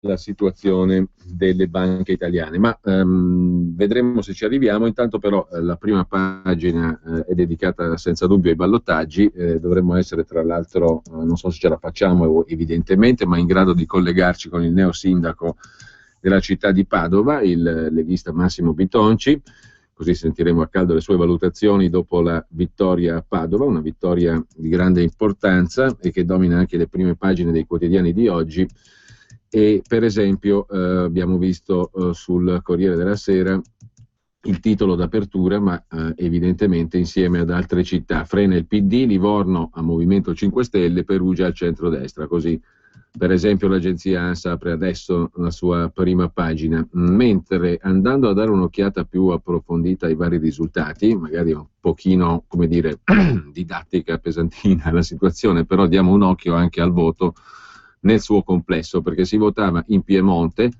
la situazione delle banche italiane, ma vedremo se ci arriviamo. Intanto però la prima pagina è dedicata senza dubbio ai ballottaggi. Dovremmo essere tra l'altro, non so se ce la facciamo evidentemente, ma in grado di collegarci con il neo sindaco della città di Padova, il leghista Massimo Bitonci, così sentiremo a caldo le sue valutazioni dopo la vittoria a Padova, una vittoria di grande importanza e che domina anche le prime pagine dei quotidiani di oggi. E per esempio abbiamo visto sul Corriere della Sera il titolo d'apertura, ma evidentemente insieme ad altre città: frena il PD, Livorno a Movimento 5 Stelle, Perugia al centrodestra. Così per esempio l'agenzia ANSA apre adesso la sua prima pagina, mentre andando a dare un'occhiata più approfondita ai vari risultati, magari un pochino, come dire, didattica, pesantina la situazione, però diamo un occhio anche al voto nel suo complesso, perché si votava in Piemonte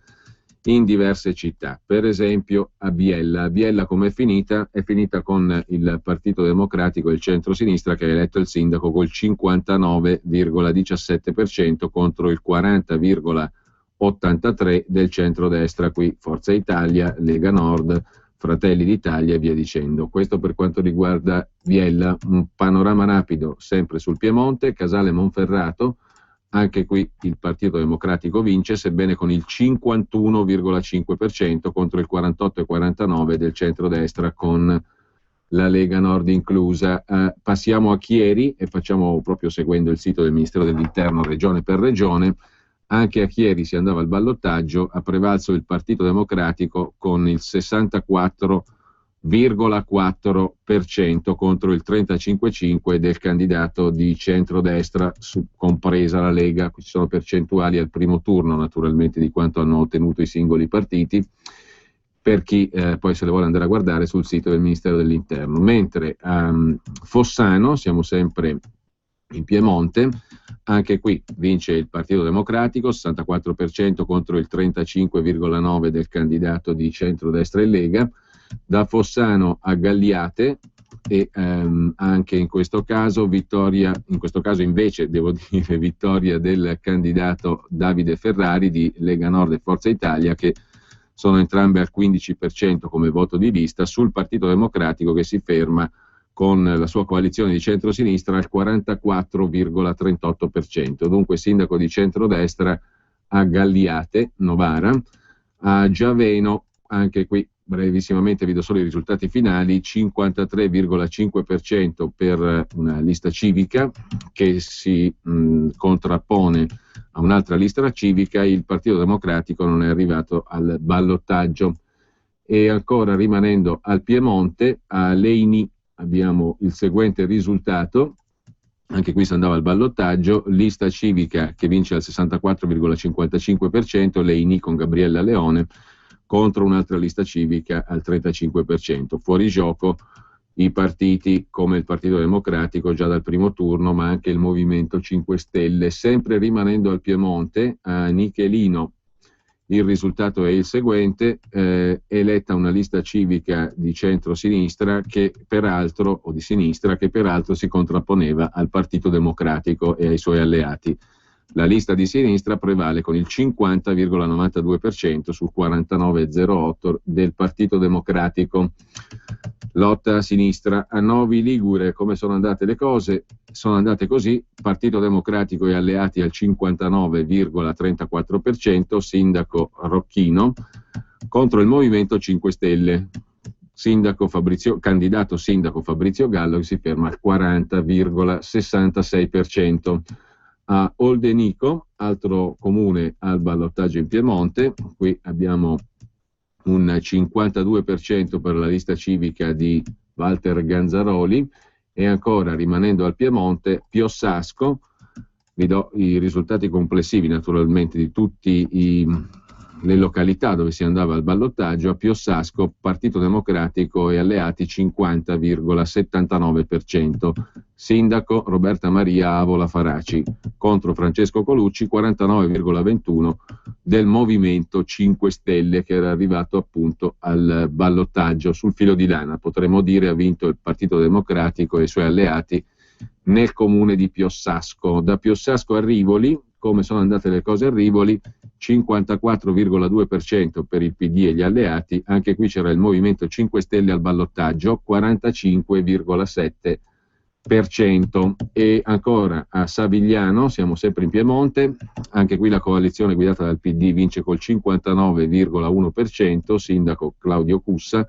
in diverse città. Per esempio a Biella. A Biella com'è finita? È finita con il Partito Democratico e il centro-sinistra che ha eletto il sindaco col 59,17% contro il 40,83% del centrodestra, qui Forza Italia, Lega Nord, Fratelli d'Italia e via dicendo. Questo per quanto riguarda Biella. Un panorama rapido sempre sul Piemonte: Casale Monferrato. Anche qui il Partito Democratico vince, sebbene con il 51,5% contro il 48,49% del centrodestra con la Lega Nord inclusa. Passiamo a Chieri e facciamo, proprio seguendo il sito del Ministero dell'Interno regione per regione, anche a Chieri si andava al ballottaggio, ha prevalso il Partito Democratico con il 64,4% contro il 35,5% del candidato di centrodestra, compresa la Lega. Qui ci sono percentuali al primo turno naturalmente di quanto hanno ottenuto i singoli partiti, per chi poi se le vuole andare a guardare sul sito del Ministero dell'Interno. Mentre a Fossano, siamo sempre in Piemonte, anche qui vince il Partito Democratico, 64% contro il 35,9% del candidato di centrodestra e Lega. Da Fossano a Galliate e anche in questo caso vittoria, in questo caso invece devo dire vittoria del candidato Davide Ferrari di Lega Nord e Forza Italia, che sono entrambe al 15% come voto di lista, sul Partito Democratico che si ferma con la sua coalizione di centrosinistra al 44,38%. Dunque sindaco di centrodestra a Galliate, Novara. A Giaveno, anche qui brevissimamente vi do solo i risultati finali: 53,5% per una lista civica che si contrappone a un'altra lista civica. Il Partito Democratico non è arrivato al ballottaggio. E ancora rimanendo al Piemonte, a Leini abbiamo il seguente risultato: anche qui si andava al ballottaggio, lista civica che vince al 64,55%, Leini con Gabriella Leone, contro un'altra lista civica al 35%. Fuori gioco i partiti come il Partito Democratico già dal primo turno, ma anche il Movimento 5 Stelle. Sempre rimanendo al Piemonte, a Nichelino il risultato è il seguente: eletta una lista civica di centro-sinistra che peraltro, o di sinistra, che peraltro si contrapponeva al Partito Democratico e ai suoi alleati. La lista di sinistra prevale con il 50,92% sul 49,08% del Partito Democratico. Lotta a sinistra. A Novi Ligure come sono andate le cose? Sono andate così: Partito Democratico e alleati al 59,34%, sindaco Rocchino, contro il Movimento 5 Stelle. Candidato sindaco Fabrizio Gallo che si ferma al 40,66%. A Oldenico, altro comune al ballottaggio in Piemonte, qui abbiamo un 52% per la lista civica di Walter Ganzaroli. E ancora rimanendo al Piemonte, Piossasco, vi do i risultati complessivi naturalmente di tutte le località dove si andava al ballottaggio. A Piossasco, Partito Democratico e alleati 50,79%. Sindaco Roberta Maria Avola Faraci, contro Francesco Colucci 49,21% del Movimento 5 Stelle, che era arrivato appunto al ballottaggio sul filo di lana. Potremmo dire ha vinto il Partito Democratico e i suoi alleati nel comune di Piossasco. Da Piossasco a Rivoli, come sono andate le cose a Rivoli, 54,2% per il PD e gli alleati, anche qui c'era il Movimento 5 Stelle al ballottaggio, 45,7%. E ancora a Savigliano, siamo sempre in Piemonte, anche qui la coalizione guidata dal PD vince col 59,1%, sindaco Claudio Cussa,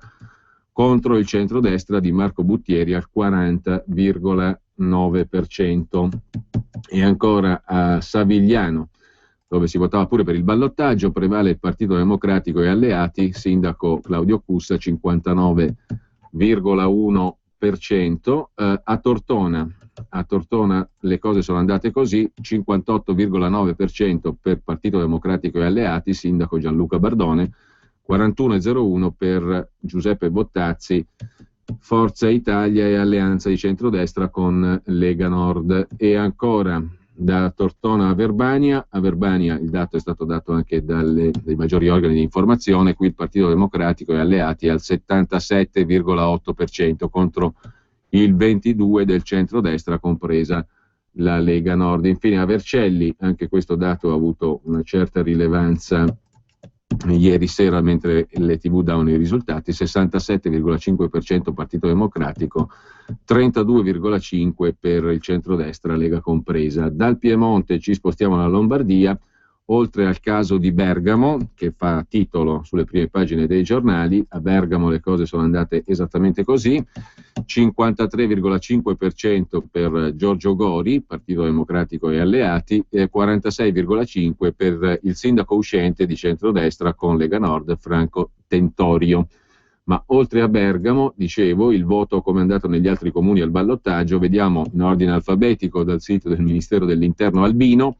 contro il centrodestra di Marco Buttieri al 40,9%. E ancora a Savigliano, dove si votava pure per il ballottaggio, prevale il Partito Democratico e alleati, sindaco Claudio Cussa 59,1%. A Tortona le cose sono andate così: 58,9% per Partito Democratico e alleati, sindaco Gianluca Bardone, 41,01% per Giuseppe Bottazzi, Forza Italia e Alleanza di Centrodestra con Lega Nord. E ancora da Tortona a Verbania il dato è stato dato anche dai maggiori organi di informazione, qui il Partito Democratico e alleati al 77,8% contro il 22% del centrodestra, compresa la Lega Nord. Infine a Vercelli, anche questo dato ha avuto una certa rilevanza ieri sera mentre le TV davano i risultati: 67,5% Partito Democratico, 32,5% per il centrodestra, Lega compresa. Dal Piemonte ci spostiamo alla Lombardia, oltre al caso di Bergamo, che fa titolo sulle prime pagine dei giornali. A Bergamo le cose sono andate esattamente così: 53,5% per Giorgio Gori, Partito Democratico e alleati, e 46,5% per il sindaco uscente di centrodestra con Lega Nord, Franco Tentorio. Ma oltre a Bergamo, dicevo, il voto come è andato negli altri comuni al ballottaggio, vediamo in ordine alfabetico dal sito del Ministero dell'Interno Albino.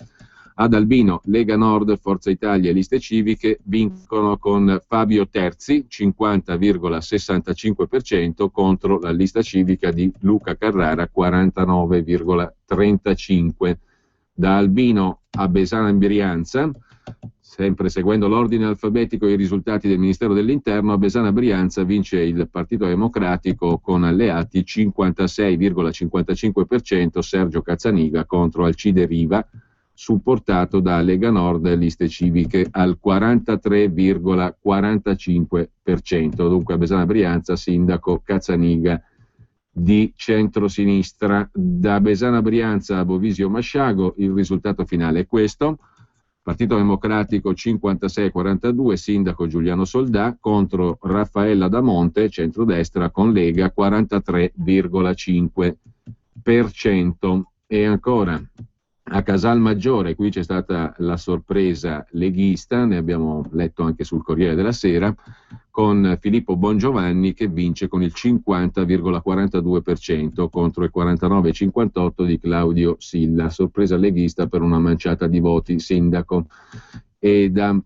Ad Albino, Lega Nord, Forza Italia e Liste Civiche vincono con Fabio Terzi, 50,65% contro la lista civica di Luca Carrara, 49,35%. Da Albino a Besana in Brianza, sempre seguendo l'ordine alfabetico e i risultati del Ministero dell'Interno, a Besana Brianza vince il Partito Democratico con alleati 56,55%, Sergio Cazzaniga contro Alcide Riva, supportato da Lega Nord e Liste Civiche al 43,45%. Dunque a Besana Brianza sindaco Cazzaniga di centrosinistra. Da Besana Brianza a Bovisio Masciago il risultato finale è questo: Partito Democratico 56,42%, sindaco Giuliano Soldà, contro Raffaella Damonte, centrodestra con Lega, 43,5%. E ancora a Casalmaggiore, qui c'è stata la sorpresa leghista, ne abbiamo letto anche sul Corriere della Sera, con Filippo Bongiovanni che vince con il 50,42% contro il 49,58% di Claudio Silla, sorpresa leghista per una manciata di voti, sindaco. E da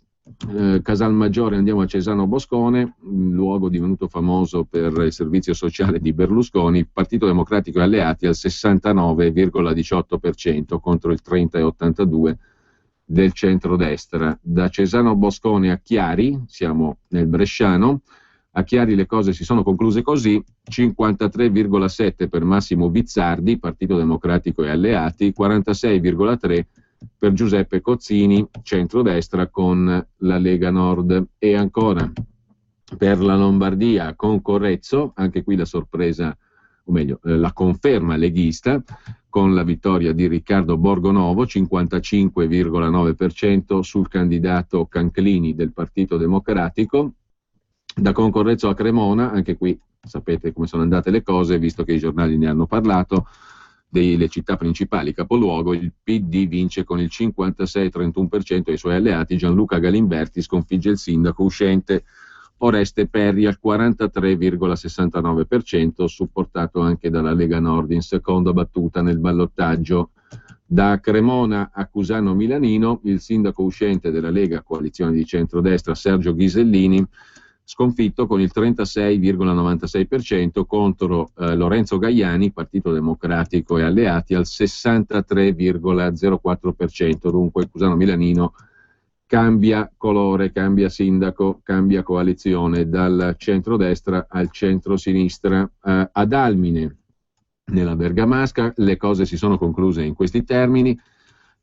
Casalmaggiore andiamo a Cesano Boscone, luogo divenuto famoso per il servizio sociale di Berlusconi, Partito Democratico e alleati al 69,18% contro il 30,82% del centrodestra. Da Cesano Boscone a Chiari, siamo nel Bresciano, a Chiari le cose si sono concluse così: 53,7% per Massimo Bizzardi, Partito Democratico e alleati, 46,3% per Giuseppe Cozzini, centrodestra con la Lega Nord. E ancora per la Lombardia con Correzzo, anche qui la sorpresa, o meglio la conferma leghista, con la vittoria di Riccardo Borgonovo, 55,9% sul candidato Canclini del Partito Democratico. Da Concorrezzo a Cremona, anche qui sapete come sono andate le cose, visto che i giornali ne hanno parlato, delle città principali capoluogo, il PD vince con il 56,31% e i suoi alleati. Gianluca Galimberti sconfigge il sindaco uscente Oreste Perri al 43,69%, supportato anche dalla Lega Nord in seconda battuta nel ballottaggio. Da Cremona a Cusano Milanino, il sindaco uscente della Lega, coalizione di centrodestra, Sergio Ghisellini, sconfitto con il 36,96% contro Lorenzo Gaiani, Partito Democratico e alleati, al 63,04%. Dunque Cusano Milanino cambia colore, cambia sindaco, cambia coalizione dal centrodestra al centrosinistra. Ad Almine, nella Bergamasca, le cose si sono concluse in questi termini: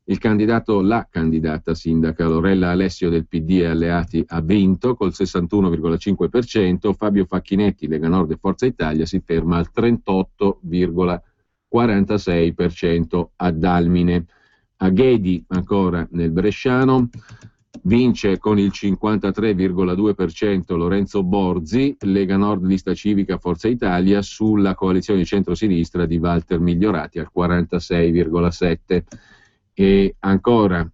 La candidata sindaca Lorella Alessio del PD e alleati ha vinto col 61,5%, Fabio Facchinetti, Lega Nord e Forza Italia si ferma al 38,46% a Dalmine. A Ghedi, ancora nel bresciano, vince con il 53,2% Lorenzo Borzi, Lega Nord, Lista Civica, Forza Italia, sulla coalizione di centrosinistra di Walter Migliorati al 46,7%. E ancora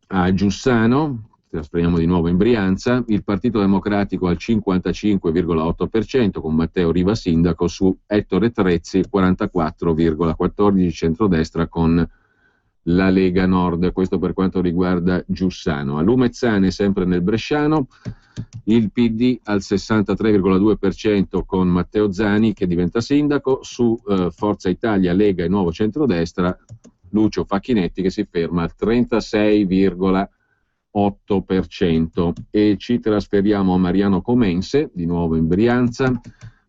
a Giussano, trasferiamo di nuovo in Brianza, il Partito Democratico al 55,8% con Matteo Riva sindaco, su Ettore Trezzi 44,14%, centrodestra con la Lega Nord. Questo per quanto riguarda Giussano. A Lumezzane, sempre nel bresciano, il PD al 63,2% con Matteo Zani che diventa sindaco, su Forza Italia, Lega e Nuovo Centrodestra Lucio Facchinetti che si ferma al 36,8%. E ci trasferiamo a Mariano Comense, di nuovo in Brianza,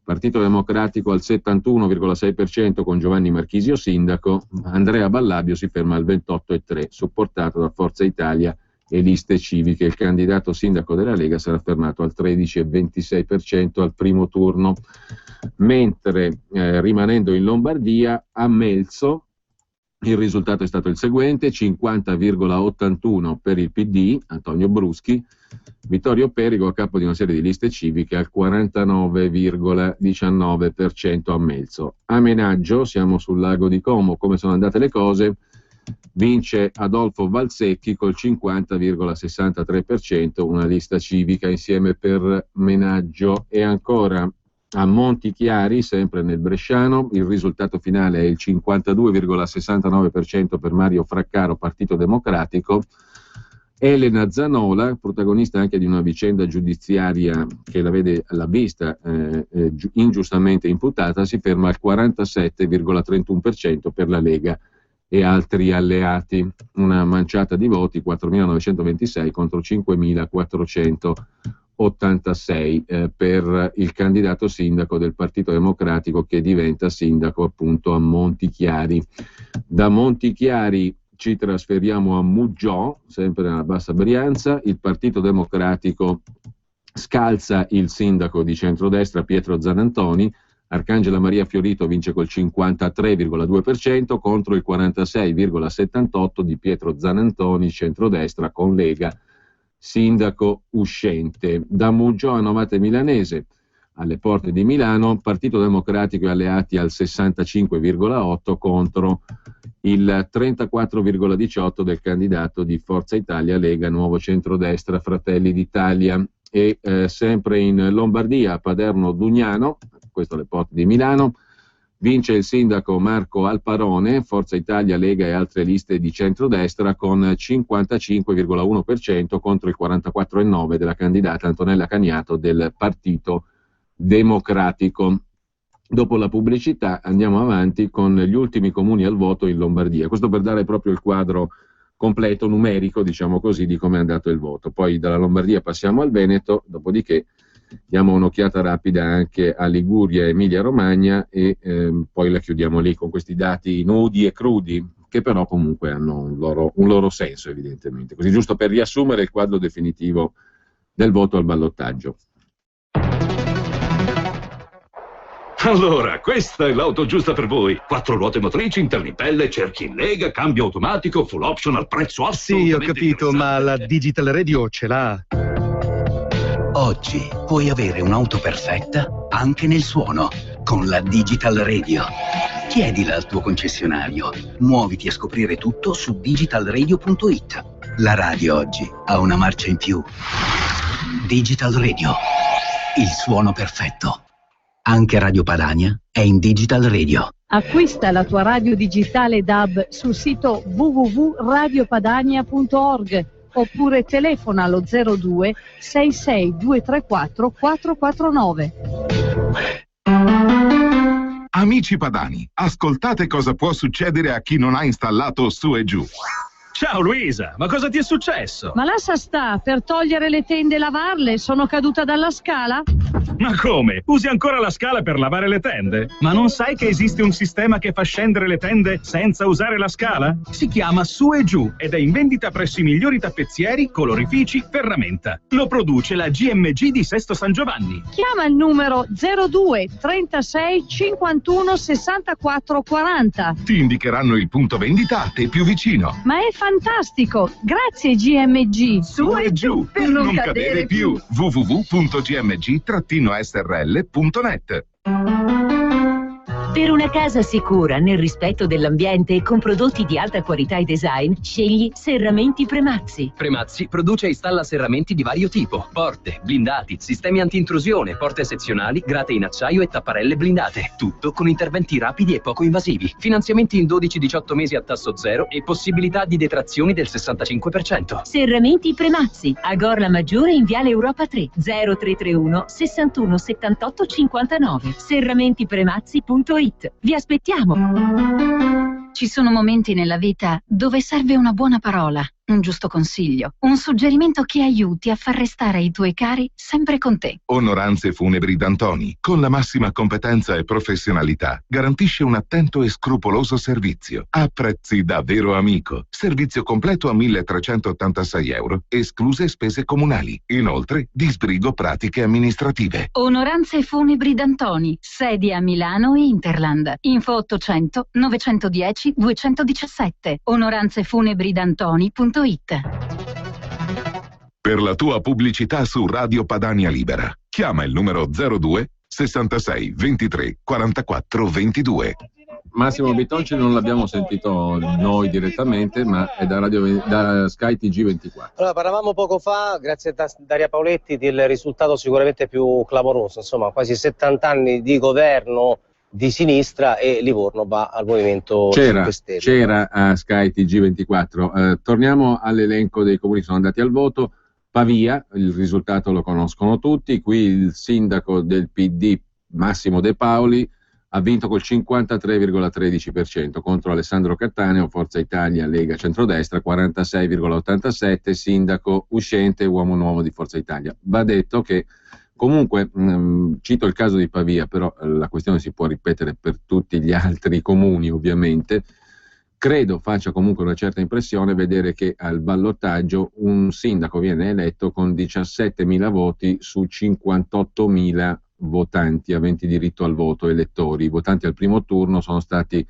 Partito Democratico al 71,6% con Giovanni Marchisio sindaco, Andrea Ballabio si ferma al 28,3%, supportato da Forza Italia e Liste Civiche. Il candidato sindaco della Lega sarà fermato al 13,26% al primo turno. Mentre rimanendo in Lombardia, a Melzo il risultato è stato il seguente: 50,81 per il PD, Antonio Bruschi, Vittorio Perigo, a capo di una serie di liste civiche, al 49,19% a Melzo. A Menaggio, siamo sul lago di Como, come sono andate le cose? Vince Adolfo Valsecchi col 50,63%, una lista civica insieme per Menaggio. E ancora a Montichiari, sempre nel bresciano, il risultato finale è il 52,69% per Mario Fraccaro, Partito Democratico. Elena Zanola, protagonista anche di una vicenda giudiziaria che l'ha vista ingiustamente imputata, si ferma al 47,31% per la Lega e altri alleati. Una manciata di voti, 4.926 contro 5.486 per il candidato sindaco del Partito Democratico che diventa sindaco appunto a Montichiari. Da Montichiari ci trasferiamo a Muggiò, sempre nella Bassa Brianza. Il Partito Democratico scalza il sindaco di centrodestra Pietro Zanantoni. Arcangela Maria Fiorito vince col 53,2% contro il 46,78% di Pietro Zanantoni, centrodestra con Lega, sindaco uscente. Da Muggiò a Novate Milanese, alle porte di Milano, Partito Democratico e alleati al 65,8% contro il 34,18% del candidato di Forza Italia, Lega, Nuovo Centrodestra, Fratelli d'Italia. E sempre in Lombardia, a Paderno Dugnano, questo alle porte di Milano, vince il sindaco Marco Alparone, Forza Italia, Lega e altre liste di centrodestra, con 55,1% contro il 44,9% della candidata Antonella Cagnato del Partito Democratico. Dopo la pubblicità andiamo avanti con gli ultimi comuni al voto in Lombardia, questo per dare proprio il quadro completo, numerico, diciamo così, di come è andato il voto. Poi dalla Lombardia passiamo al Veneto, dopodiché diamo un'occhiata rapida anche a Liguria e Emilia Romagna e poi la chiudiamo lì con questi dati nudi e crudi, che però comunque hanno un loro senso evidentemente. Così, giusto per riassumere il quadro definitivo del voto al ballottaggio. Allora, questa è l'auto giusta per voi. 4 ruote motrici, interni in pelle, cerchi in lega, cambio automatico, full option al prezzo assolutamente. Sì, ho capito, ma la Digital Radio ce l'ha. Oggi puoi avere un'auto perfetta anche nel suono con la Digital Radio. Chiedila al tuo concessionario. Muoviti a scoprire tutto su digitalradio.it. La radio oggi ha una marcia in più. Digital Radio. Il suono perfetto. Anche Radio Padania è in Digital Radio. Acquista la tua radio digitale DAB sul sito www.radiopadania.org oppure telefona allo 02 66 234 449. Amici padani, ascoltate cosa può succedere a chi non ha installato Su e Giù. Ciao Luisa, ma cosa ti è successo? Ma lascia sta, per togliere le tende e lavarle sono caduta dalla scala? Ma come? Usi ancora la scala per lavare le tende? Ma non sai che esiste un sistema che fa scendere le tende senza usare la scala? Si chiama Su e Giù ed è in vendita presso i migliori tappezzieri, colorifici, ferramenta. Lo produce la GMG di Sesto San Giovanni. Chiama il numero 02 36 51 64 40. Ti indicheranno il punto vendita a te più vicino. Ma è fantastico! Grazie GMG! Su e giù per non cadere più. www.gmg-srl.net. Per una casa sicura, nel rispetto dell'ambiente e con prodotti di alta qualità e design, scegli Serramenti Premazzi. Premazzi produce e installa serramenti di vario tipo: porte, blindati, sistemi anti-intrusione, porte sezionali, grate in acciaio e tapparelle blindate. Tutto con interventi rapidi e poco invasivi. Finanziamenti in 12-18 mesi a tasso zero e possibilità di detrazioni del 65%. Serramenti Premazzi, a Gorla Maggiore in Viale Europa 3, 0331 61 78 59. Serramentipremazzi.it. Vi aspettiamo! Ci sono momenti nella vita dove serve una buona parola, un giusto consiglio, un suggerimento che aiuti a far restare i tuoi cari sempre con te. Onoranze Funebri D'Antoni, con la massima competenza e professionalità, garantisce un attento e scrupoloso servizio a prezzi davvero amico. Servizio completo a €1.386, escluse spese comunali. Inoltre, disbrigo pratiche amministrative. Onoranze Funebri D'Antoni, sedi a Milano e Interland. Info 800 910 217. onoranzefunebridantoni.it. Per la tua pubblicità su Radio Padania Libera, chiama il numero 02 66 23 44 22. Massimo Bitonci non l'abbiamo sentito noi direttamente, ma è da Sky TG24. Allora, parlavamo poco fa, grazie a Daria Paoletti, del risultato sicuramente più clamoroso, insomma, quasi 70 anni di governo di sinistra e Livorno va al Movimento 5 Stelle. C'era a Sky TG24. Torniamo all'elenco dei comuni che sono andati al voto. Pavia, il risultato lo conoscono tutti, qui il sindaco del PD Massimo De Paoli ha vinto col 53,13% contro Alessandro Cattaneo, Forza Italia, Lega, Centrodestra, 46,87%, sindaco uscente, uomo nuovo di Forza Italia. Va detto che comunque, cito il caso di Pavia, però la questione si può ripetere per tutti gli altri comuni ovviamente. Credo faccia comunque una certa impressione vedere che al ballottaggio un sindaco viene eletto con 17.000 voti su 58.000 votanti aventi diritto al voto, elettori. I votanti al primo turno sono stati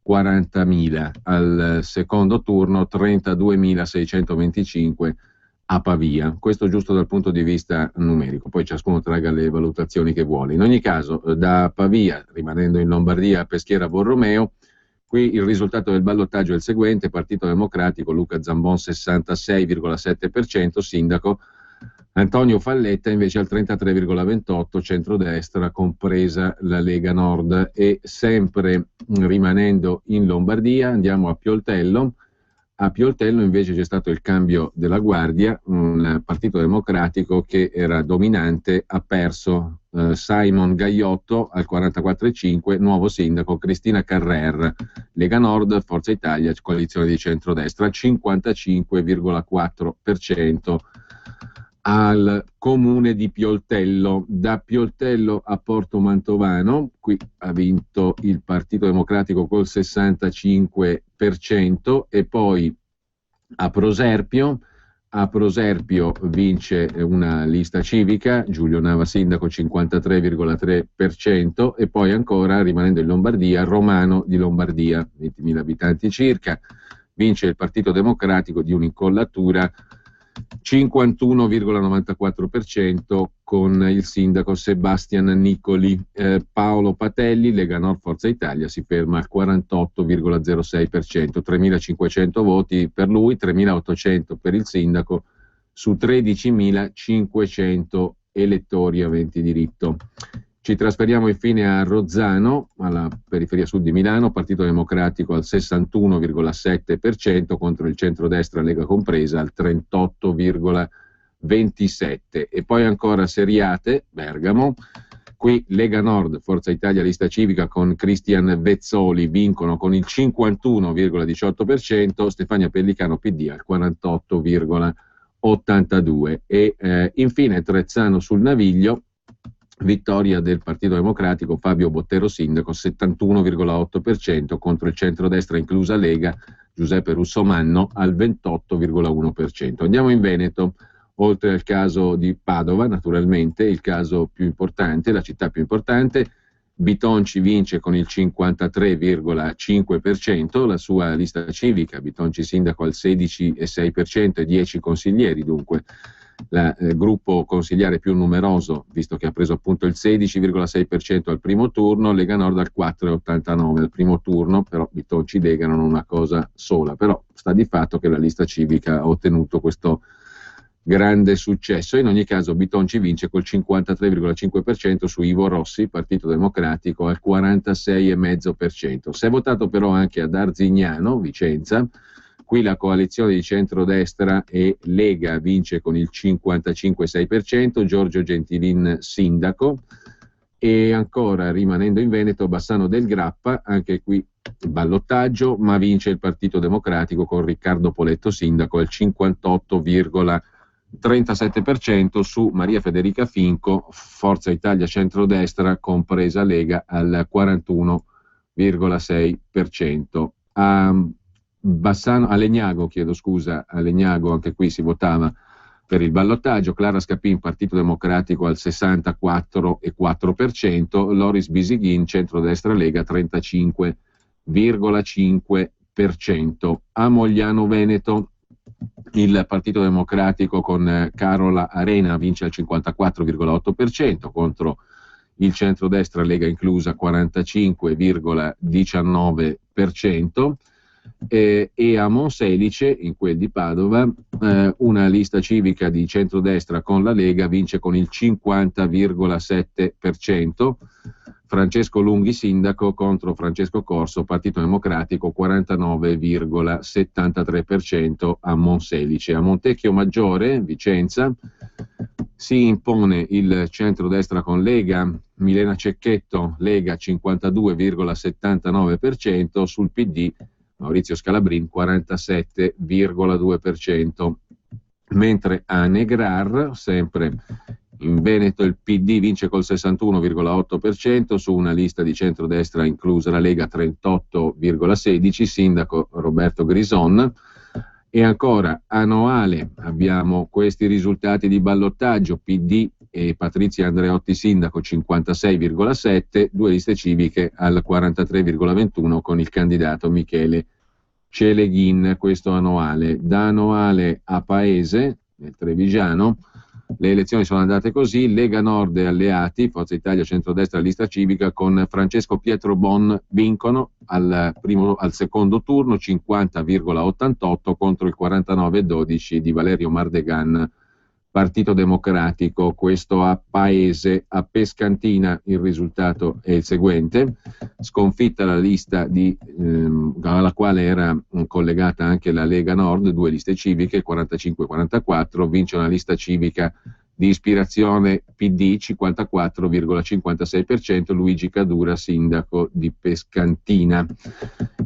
40.000, al secondo turno 32.625 a Pavia. Questo giusto dal punto di vista numerico, poi ciascuno traga le valutazioni che vuole. In ogni caso, da Pavia, rimanendo in Lombardia, a Peschiera Borromeo, qui il risultato del ballottaggio è il seguente: Partito Democratico, Luca Zambon 66,7%, sindaco, Antonio Falletta invece al 33,28%, centrodestra compresa la Lega Nord. E sempre rimanendo in Lombardia andiamo a Pioltello. A Pioltello invece c'è stato il cambio della guardia, un Partito Democratico che era dominante ha perso Simon Gaiotto al 44,5%, nuovo sindaco Cristina Carrer, Lega Nord, Forza Italia, coalizione di centrodestra, 55,4% al comune di Pioltello. Da Pioltello a Porto Mantovano, qui ha vinto il Partito Democratico col 65%, e poi a Proserpio vince una lista civica, Giulio Nava sindaco 53,3%, e poi ancora, rimanendo in Lombardia, Romano di Lombardia, 20.000 abitanti circa, vince il Partito Democratico di un'incollatura, 51,94% con il sindaco Sebastian Nicoli. Paolo Patelli, Lega Nord Forza Italia, si ferma al 48,06%, 3.500 voti per lui, 3.800 per il sindaco su 13.500 elettori aventi diritto. Ci trasferiamo infine a Rozzano, alla periferia sud di Milano, Partito Democratico al 61,7% contro il centrodestra, Lega compresa, al 38,27%. E poi ancora Seriate, Bergamo, qui Lega Nord, Forza Italia, Lista Civica con Cristian Vezzoli vincono con il 51,18%, Stefania Pellicano PD al 48,82%. E infine Trezzano sul Naviglio, vittoria del Partito Democratico, Fabio Bottero sindaco, 71,8% contro il centrodestra inclusa Lega, Giuseppe Russomanno al 28,1%. Andiamo in Veneto, oltre al caso di Padova, naturalmente, il caso più importante, la città più importante. Bitonci vince con il 53,5%, la sua lista civica, Bitonci sindaco al 16,6% e 10 consiglieri, dunque il gruppo consigliare più numeroso, visto che ha preso appunto il 16,6% al primo turno, Lega Nord al 4,89% al primo turno, però Bitonci Lega non una cosa sola, però sta di fatto che la lista civica ha ottenuto questo grande successo. In ogni caso Bitonci vince col 53,5% su Ivo Rossi, Partito Democratico, al 46,5%. Si è votato però anche ad Arzignano, Vicenza. Qui la coalizione di centrodestra e Lega vince con il 55,6%, Giorgio Gentilin sindaco. E ancora, rimanendo in Veneto, Bassano del Grappa, anche qui ballottaggio, ma vince il Partito Democratico con Riccardo Poletto sindaco al 58,37% su Maria Federica Finco, Forza Italia centrodestra, compresa Lega, al 41,6%. A Legnago, anche qui si votava per il ballottaggio, Clara Scapin, Partito Democratico al 64,4%, Loris Bisighin, centrodestra Lega, 35,5%. A Mogliano Veneto il Partito Democratico con Carola Arena vince al 54,8% contro il centrodestra Lega inclusa 45,19%. E a Monselice, in quel di Padova, una lista civica di centrodestra con la Lega vince con il 50,7%, Francesco Lunghi sindaco contro Francesco Corso, Partito Democratico, 49,73% a Monselice. A Montecchio Maggiore, Vicenza, si impone il centrodestra con Lega, Milena Cecchetto, Lega 52,79%, sul PD Maurizio Scalabrin 47,2%, mentre a Negrar, sempre in Veneto, il PD vince col 61,8% su una lista di centrodestra inclusa la Lega 38,16%, sindaco Roberto Grison. E ancora a Noale abbiamo questi risultati di ballottaggio: PD e Patrizia Andreotti sindaco 56,7%, due liste civiche al 43,21% con il candidato Michele Celeghin. Questo a Noale. Da Noale a Paese, nel Trevigiano, le elezioni sono andate così: Lega Nord e alleati, Forza Italia centrodestra lista civica, con Francesco Pietro Bon vincono al secondo turno 50,88% contro il 49,12% di Valerio Mardegan, Partito Democratico. Questo a Paese. A Pescantina il risultato è il seguente: sconfitta la lista alla quale era collegata anche la Lega Nord, due liste civiche, 45-44, vince una lista civica di ispirazione PD, 54,56%, Luigi Cadura sindaco di Pescantina.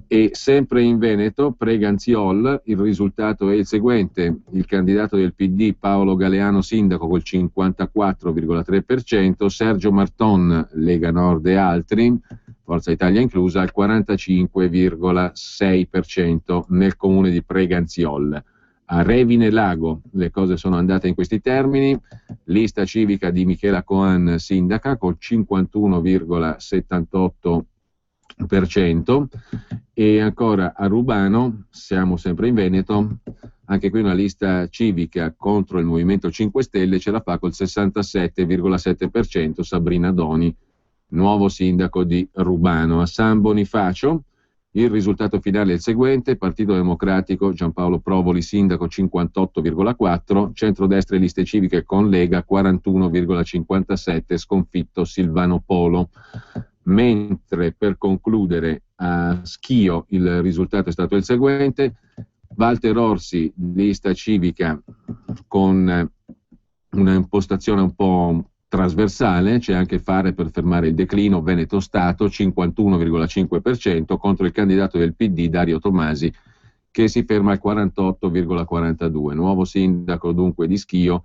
E sempre in Veneto, Preganziol, il risultato è il seguente: il candidato del PD Paolo Galeano sindaco col 54,3%, Sergio Marton, Lega Nord e altri, Forza Italia inclusa, al 45,6% nel comune di Preganziol. A Revine Lago le cose sono andate in questi termini: lista civica di Michela Coan sindaca col 51,78%. E ancora a Rubano, siamo sempre in Veneto, anche qui una lista civica contro il Movimento 5 Stelle ce la fa col 67,7%, Sabrina Doni, nuovo sindaco di Rubano. A San Bonifacio il risultato finale è il seguente: Partito Democratico Giampaolo Provoli sindaco 58,4%, centrodestra e liste civiche con Lega 41,57%, sconfitto Silvano Polo. Mentre per concludere a Schio il risultato è stato il seguente: Walter Orsi, lista civica con una impostazione un po' trasversale, c'è anche Fare per fermare il declino, Veneto Stato 51,5% contro il candidato del PD Dario Tomasi, che si ferma al 48,42. Nuovo sindaco dunque di Schio,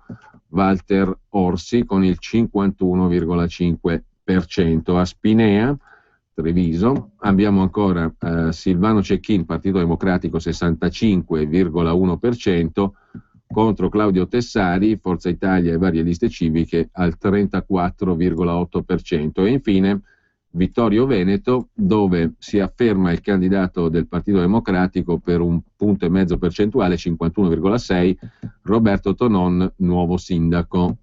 Walter Orsi, con il 51,5%. A Spinea, Treviso, abbiamo ancora Silvano Cecchin, Partito Democratico, 65,1%, contro Claudio Tessari, Forza Italia e varie liste civiche al 34,8%. E infine Vittorio Veneto, dove si afferma il candidato del Partito Democratico per 1,5 punti percentuale, 51,6%, Roberto Tonon, nuovo sindaco.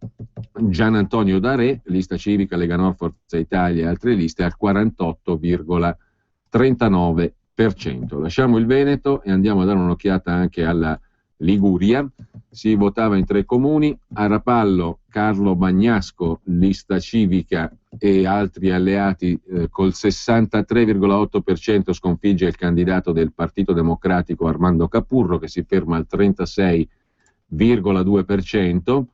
Gian Antonio Daré, lista civica, Lega Nord, Forza Italia e altre liste, al 48,39%. Lasciamo il Veneto e andiamo a dare un'occhiata anche alla Liguria. Si votava in 3 comuni: a Rapallo Carlo Bagnasco, lista civica e altri alleati, col 63,8% sconfigge il candidato del Partito Democratico Armando Capurro, che si ferma al 36,2%.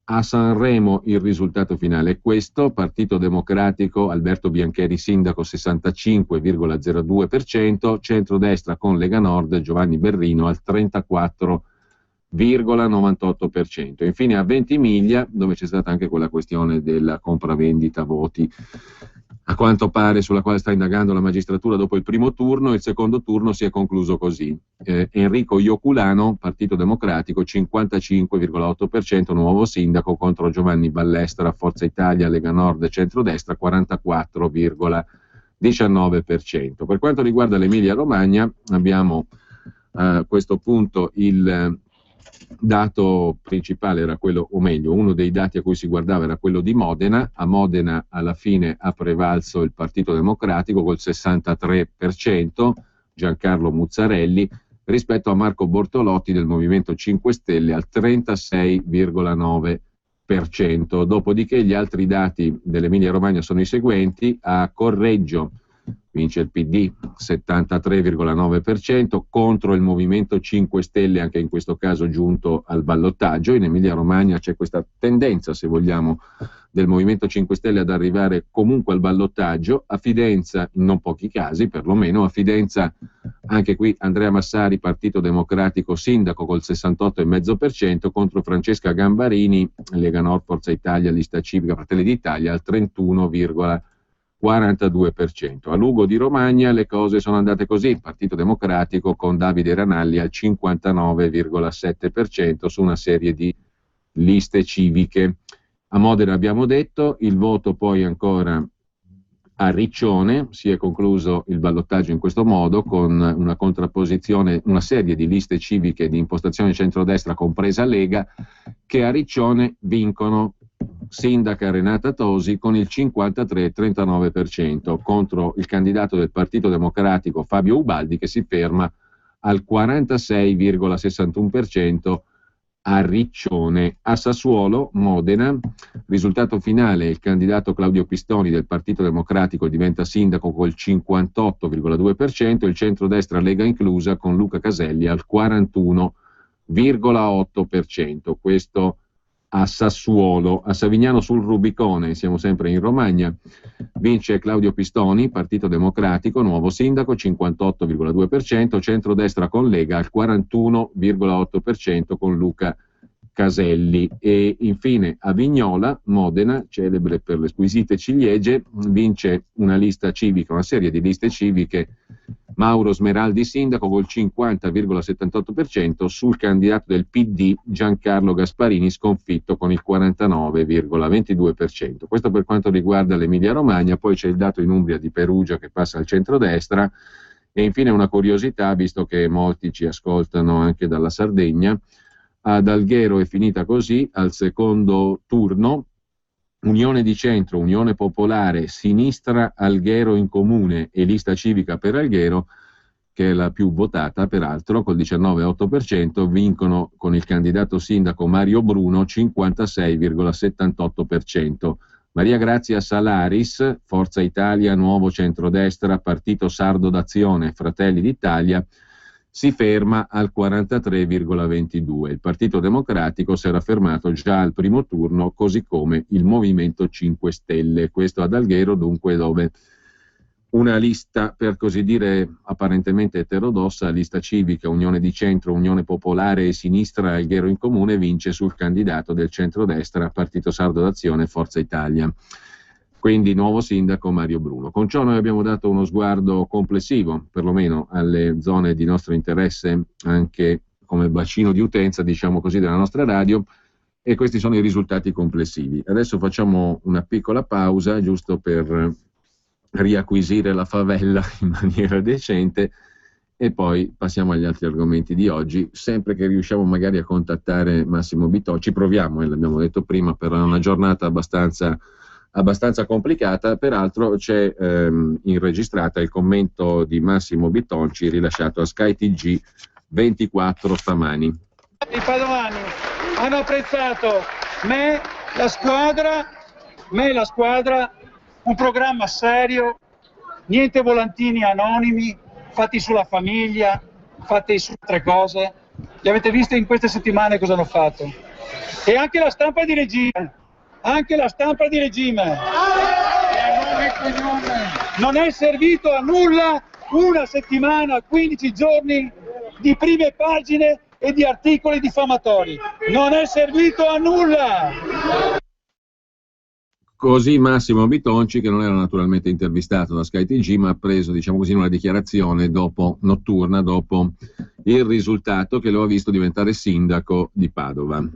A Sanremo il risultato finale è questo: Partito Democratico Alberto Biancheri sindaco, 65,02%, centrodestra con Lega Nord Giovanni Berrino al 34,98%. Infine a Ventimiglia, dove c'è stata anche quella questione della compravendita voti, a quanto pare, sulla quale sta indagando la magistratura dopo il primo turno. Il secondo turno si è concluso così: Enrico Ioculano, Partito Democratico, 55,8%, nuovo sindaco, contro Giovanni Ballestra, Forza Italia, Lega Nord e centrodestra, 44,19%. Per quanto riguarda l'Emilia Romagna, abbiamo a questo punto il dato principale era quello, o meglio, uno dei dati a cui si guardava era quello di Modena. A Modena alla fine ha prevalso il Partito Democratico col 63%, Giancarlo Muzzarelli, rispetto a Marco Bortolotti del Movimento 5 Stelle al 36,9%. Dopodiché gli altri dati dell'Emilia Romagna sono i seguenti: a Correggio vince il PD, 73,9%, contro il Movimento 5 Stelle, anche in questo caso giunto al ballottaggio. In Emilia Romagna c'è questa tendenza, se vogliamo, del Movimento 5 Stelle ad arrivare comunque al ballottaggio. A Fidenza, in non pochi casi perlomeno, a Fidenza anche qui Andrea Massari, Partito Democratico sindaco, col 68,5%, contro Francesca Gambarini, Lega Nord, Forza Italia, Lista Civica, Fratelli d'Italia al 31,42%. A Lugo di Romagna le cose sono andate così: Partito Democratico con Davide Ranalli al 59,7% su una serie di liste civiche. A Modena abbiamo detto. Il voto poi ancora a Riccione: si è concluso il ballottaggio in questo modo, con una contrapposizione, una serie di liste civiche di impostazione centrodestra compresa Lega, che a Riccione vincono sindaca Renata Tosi con il 53,39%, contro il candidato del Partito Democratico Fabio Ubaldi, che si ferma al 46,61% a Riccione. A Sassuolo, Modena, risultato finale: il candidato Claudio Pistoni del Partito Democratico diventa sindaco col 58,2%, il centrodestra Lega inclusa con Luca Caselli al 41,8%. Questo a Sassuolo. A Savignano sul Rubicone, siamo sempre in Romagna, vince Claudio Pistoni, Partito Democratico, nuovo sindaco, 58,2%, centrodestra con Lega al 41,8% con Luca Caselli. E infine a Vignola, Modena, celebre per le squisite ciliegie, vince una lista civica, una serie di liste civiche, Mauro Smeraldi sindaco col 50,78% sul candidato del PD Giancarlo Gasparini, sconfitto con il 49,22%. Questo per quanto riguarda l'Emilia Romagna. Poi c'è il dato in Umbria di Perugia che passa al centrodestra. E infine una curiosità, visto che molti ci ascoltano anche dalla Sardegna: ad Alghero è finita così al secondo turno: Unione di Centro, Unione Popolare, Sinistra Alghero in Comune e Lista Civica per Alghero, che è la più votata peraltro, col 19,8%, vincono con il candidato sindaco Mario Bruno, 56,78%. Maria Grazia Salaris, Forza Italia, Nuovo Centrodestra, Partito Sardo d'Azione, Fratelli d'Italia, si ferma al 43,22%. Il Partito Democratico si era fermato già al primo turno, così come il Movimento 5 Stelle. Questo ad Alghero, dunque, dove una lista, per così dire, apparentemente eterodossa, lista civica, Unione di Centro, Unione Popolare e Sinistra Alghero in Comune, vince sul candidato del centrodestra, Partito Sardo d'Azione, Forza Italia. Quindi nuovo sindaco Mario Bruno. Con ciò noi abbiamo dato uno sguardo complessivo, perlomeno alle zone di nostro interesse, anche come bacino di utenza, diciamo così, della nostra radio, e questi sono i risultati complessivi. Adesso facciamo una piccola pausa, giusto per riacquisire la favella in maniera decente, e poi passiamo agli altri argomenti di oggi, sempre che riusciamo magari a contattare Massimo Bitonci. Ci proviamo, l'abbiamo detto prima, per una giornata abbastanza complicata. Peraltro c'è inregistrata il commento di Massimo Bitonci rilasciato a Sky TG 24 stamani. I padovani hanno apprezzato me, la squadra, un programma serio, niente volantini anonimi, fatti sulla famiglia, fatti su altre cose. Li avete visti in queste settimane cosa hanno fatto? E anche la stampa di regime. Non è servito a nulla una settimana, 15 giorni di prime pagine e di articoli diffamatori. Non è servito a nulla! Così Massimo Bitonci, che non era naturalmente intervistato da Sky TG, ma ha preso, diciamo così, una dichiarazione notturna dopo il risultato che lo ha visto diventare sindaco di Padova.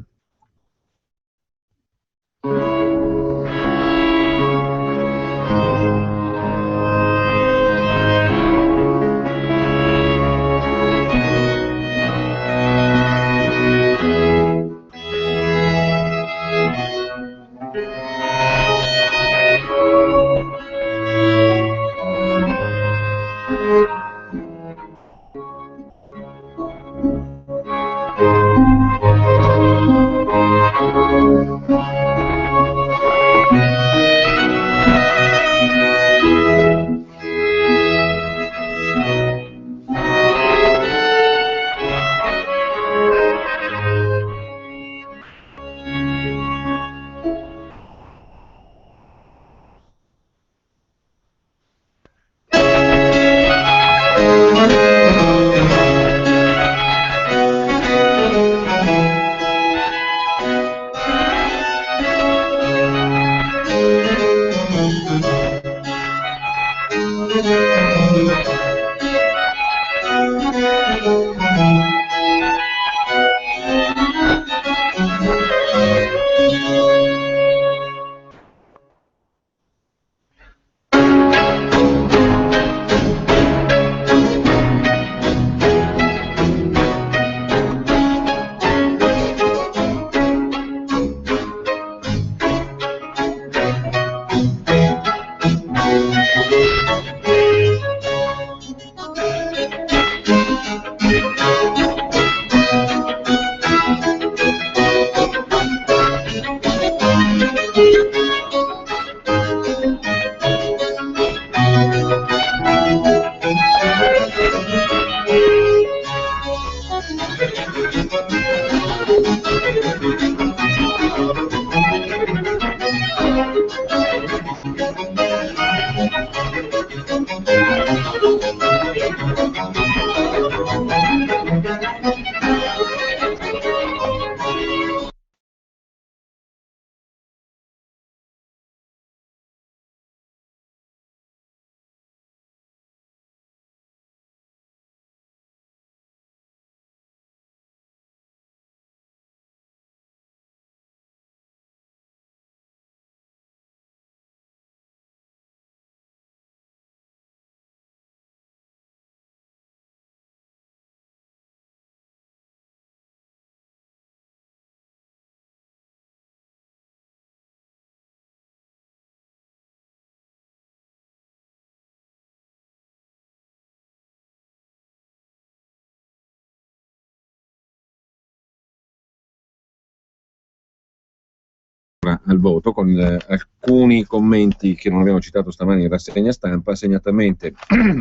Al voto con alcuni commenti che non abbiamo citato stamani in rassegna stampa, segnatamente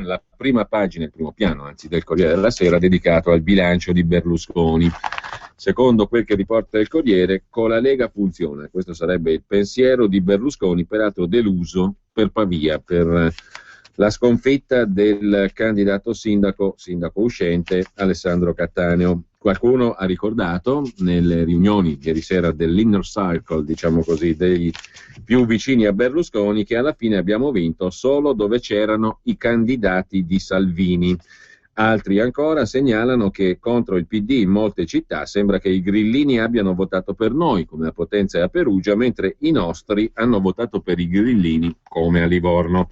la prima pagina, il primo piano anzi del Corriere della Sera, dedicato al bilancio di Berlusconi. Secondo quel che riporta il Corriere, con la Lega funziona. Questo sarebbe il pensiero di Berlusconi, peraltro deluso per Pavia, per la sconfitta del candidato sindaco uscente Alessandro Cattaneo. Qualcuno ha ricordato nelle riunioni ieri sera dell'inner circle, diciamo così, dei più vicini a Berlusconi, che alla fine abbiamo vinto solo dove c'erano i candidati di Salvini. Altri ancora segnalano che contro il PD in molte città sembra che i grillini abbiano votato per noi, come a Potenza e a Perugia, mentre i nostri hanno votato per i grillini, come a Livorno.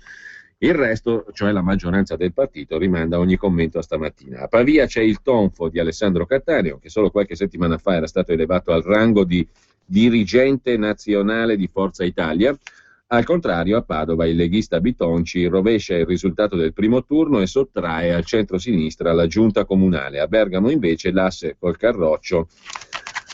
Il resto, cioè la maggioranza del partito, rimanda ogni commento a stamattina. A Pavia c'è il tonfo di Alessandro Cattaneo, che solo qualche settimana fa era stato elevato al rango di dirigente nazionale di Forza Italia. Al contrario, a Padova il leghista Bitonci rovescia il risultato del primo turno e sottrae al centro-sinistra la giunta comunale. A Bergamo invece l'asse col Carroccio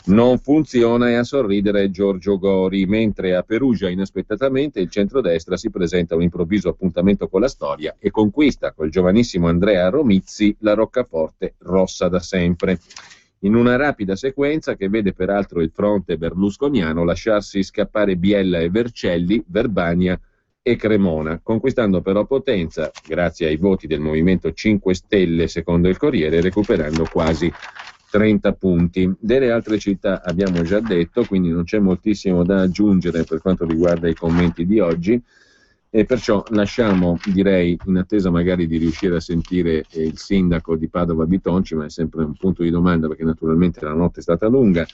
non funziona e a sorridere Giorgio Gori, mentre a Perugia inaspettatamente il centrodestra si presenta a un improvviso appuntamento con la storia e conquista col giovanissimo Andrea Romizzi la roccaforte rossa da sempre, in una rapida sequenza che vede peraltro il fronte berlusconiano lasciarsi scappare Biella e Vercelli, Verbania e Cremona, conquistando però Potenza grazie ai voti del Movimento 5 Stelle secondo il Corriere, recuperando quasi 30 punti. Delle altre città abbiamo già detto, quindi non c'è moltissimo da aggiungere per quanto riguarda i commenti di oggi, e perciò lasciamo, direi, in attesa magari di riuscire a sentire il sindaco di Padova Bitonci, ma è sempre un punto di domanda perché naturalmente la notte è stata lunga,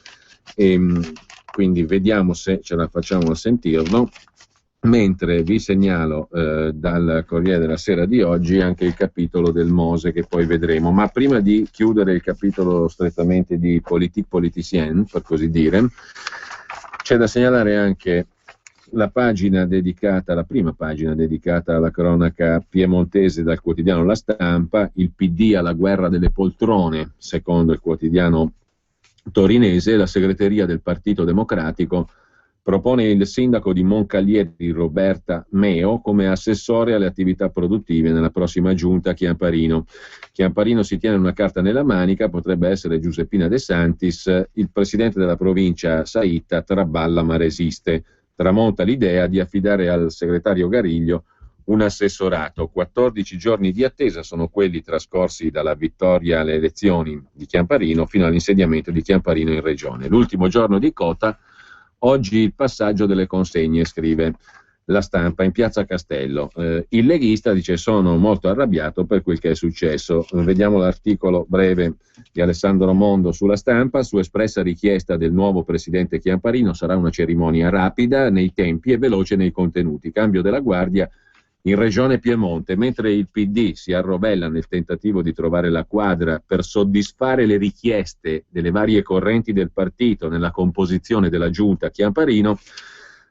e quindi vediamo se ce la facciamo a sentirlo. Mentre vi segnalo dal Corriere della Sera di oggi anche il capitolo del Mose, che poi vedremo. Ma prima di chiudere il capitolo strettamente di politique politicienne, per così dire, c'è da segnalare anche la prima pagina dedicata alla cronaca piemontese dal quotidiano La Stampa, il PD alla guerra delle poltrone, secondo il quotidiano torinese. La segreteria del Partito Democratico propone il sindaco di Moncalieri, Roberta Meo, come assessore alle attività produttive nella prossima giunta Chiamparino. Chiamparino si tiene una carta nella manica, potrebbe essere Giuseppina De Santis, il presidente della provincia Saitta traballa ma resiste. Tramonta l'idea di affidare al segretario Gariglio un assessorato. 14 giorni di attesa sono quelli trascorsi dalla vittoria alle elezioni di Chiamparino fino all'insediamento di Chiamparino in regione. L'ultimo giorno di cota. Oggi il passaggio delle consegne, scrive La Stampa, in Piazza Castello. Il leghista dice: sono molto arrabbiato per quel che è successo. Vediamo l'articolo breve di Alessandro Mondo sulla Stampa. Su espressa richiesta del nuovo presidente Chiamparino sarà una cerimonia rapida nei tempi e veloce nei contenuti. Cambio della guardia in Regione Piemonte, mentre il PD si arrovella nel tentativo di trovare la quadra per soddisfare le richieste delle varie correnti del partito nella composizione della giunta Chiamparino.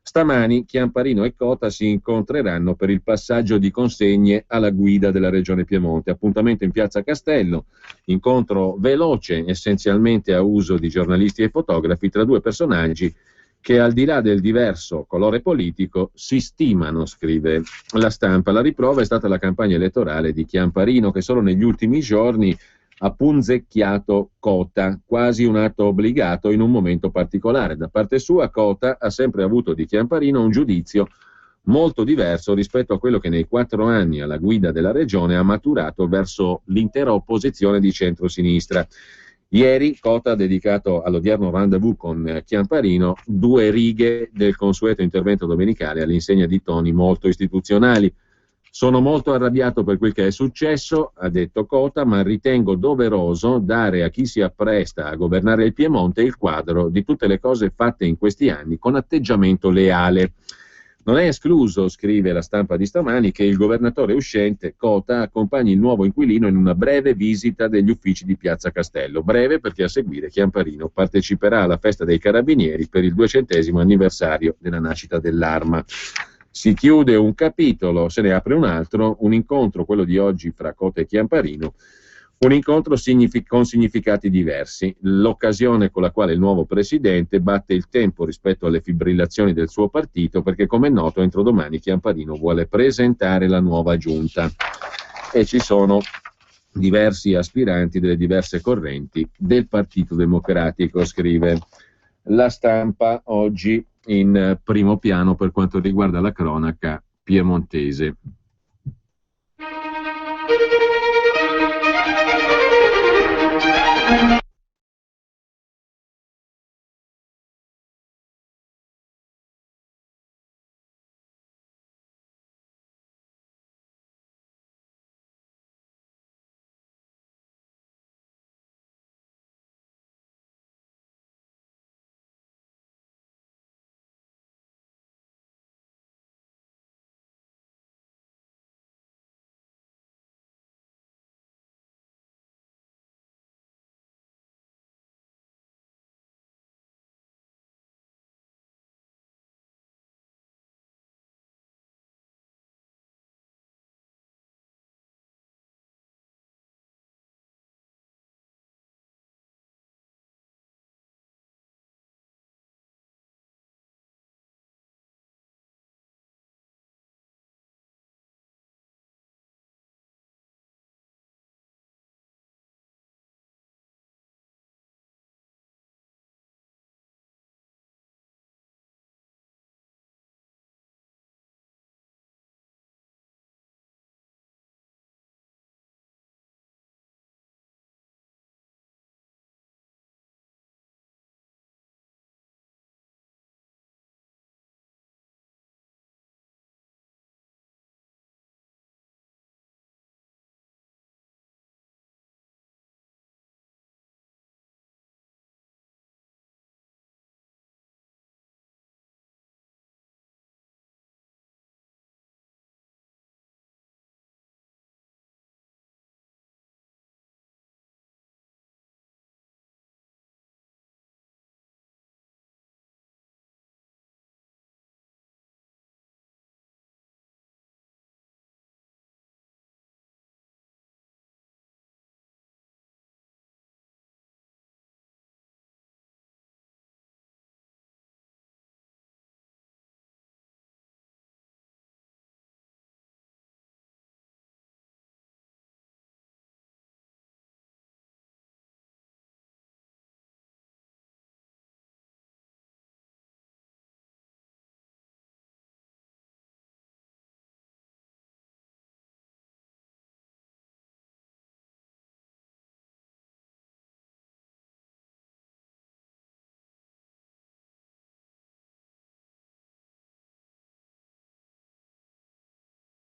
Stamani Chiamparino e Cota si incontreranno per il passaggio di consegne alla guida della Regione Piemonte. Appuntamento in Piazza Castello, incontro veloce essenzialmente a uso di giornalisti e fotografi tra due personaggi che al di là del diverso colore politico si stimano, scrive La Stampa. La riprova è stata la campagna elettorale di Chiamparino, che solo negli ultimi giorni ha punzecchiato Cota, quasi un atto obbligato in un momento particolare. Da parte sua Cota ha sempre avuto di Chiamparino un giudizio molto diverso rispetto a quello che nei 4 anni alla guida della regione ha maturato verso l'intera opposizione di centrosinistra. Ieri Cota ha dedicato all'odierno rendezvous con Chiamparino 2 righe del consueto intervento domenicale all'insegna di toni molto istituzionali. Sono molto arrabbiato per quel che è successo, ha detto Cota, ma ritengo doveroso dare a chi si appresta a governare il Piemonte il quadro di tutte le cose fatte in questi anni con atteggiamento leale. Non è escluso, scrive La Stampa di stamani, che il governatore uscente Cota accompagni il nuovo inquilino in una breve visita degli uffici di Piazza Castello. Breve perché a seguire Chiamparino parteciperà alla festa dei Carabinieri per il 200° anniversario della nascita dell'Arma. Si chiude un capitolo, se ne apre un altro, un incontro, quello di oggi, fra Cota e Chiamparino, un incontro con significati diversi, l'occasione con la quale il nuovo presidente batte il tempo rispetto alle fibrillazioni del suo partito, perché come è noto entro domani Chiamparino vuole presentare la nuova giunta e ci sono diversi aspiranti delle diverse correnti del Partito Democratico, scrive La Stampa oggi in primo piano per quanto riguarda la cronaca piemontese.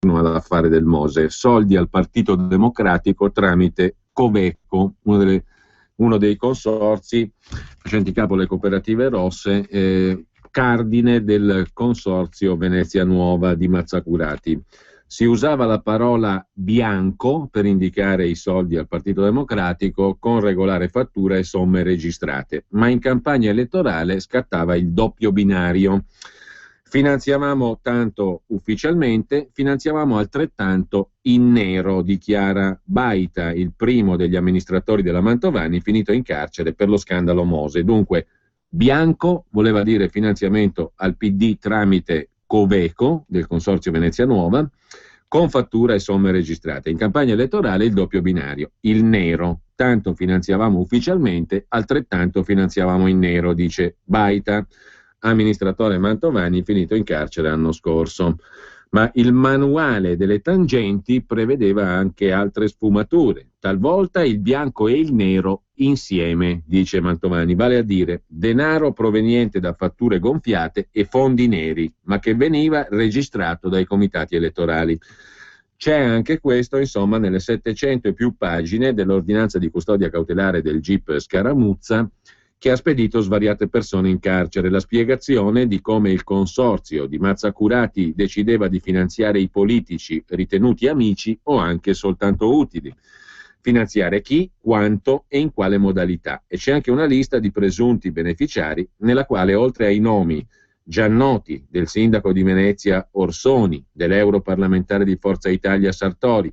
All'affare del Mose, soldi al Partito Democratico tramite Coveco, uno dei consorzi facenti capo alle cooperative rosse, cardine del consorzio Venezia Nuova di Mazzacurati. Si usava la parola bianco per indicare i soldi al Partito Democratico con regolare fattura e somme registrate, ma in campagna elettorale scattava il doppio binario. Finanziavamo tanto ufficialmente, finanziavamo altrettanto in nero, dichiara Baita, il primo degli amministratori della Mantovani, finito in carcere per lo scandalo Mose. Dunque, bianco voleva dire finanziamento al PD tramite Coveco, del consorzio Venezia Nuova, con fattura e somme registrate. In campagna elettorale il doppio binario, il nero, tanto finanziavamo ufficialmente, altrettanto finanziavamo in nero, dice Baita, amministratore Mantovani finito in carcere l'anno scorso. Ma il manuale delle tangenti prevedeva anche altre sfumature, talvolta il bianco e il nero insieme, dice Mantovani, vale a dire denaro proveniente da fatture gonfiate e fondi neri, ma che veniva registrato dai comitati elettorali. C'è anche questo, insomma, nelle 700 e più pagine dell'ordinanza di custodia cautelare del GIP Scaramuzza, che ha spedito svariate persone in carcere, la spiegazione di come il consorzio di Mazzacurati decideva di finanziare i politici ritenuti amici o anche soltanto utili. Finanziare chi, quanto e in quale modalità. E c'è anche una lista di presunti beneficiari nella quale, oltre ai nomi già noti del sindaco di Venezia Orsoni, dell'europarlamentare di Forza Italia Sartori,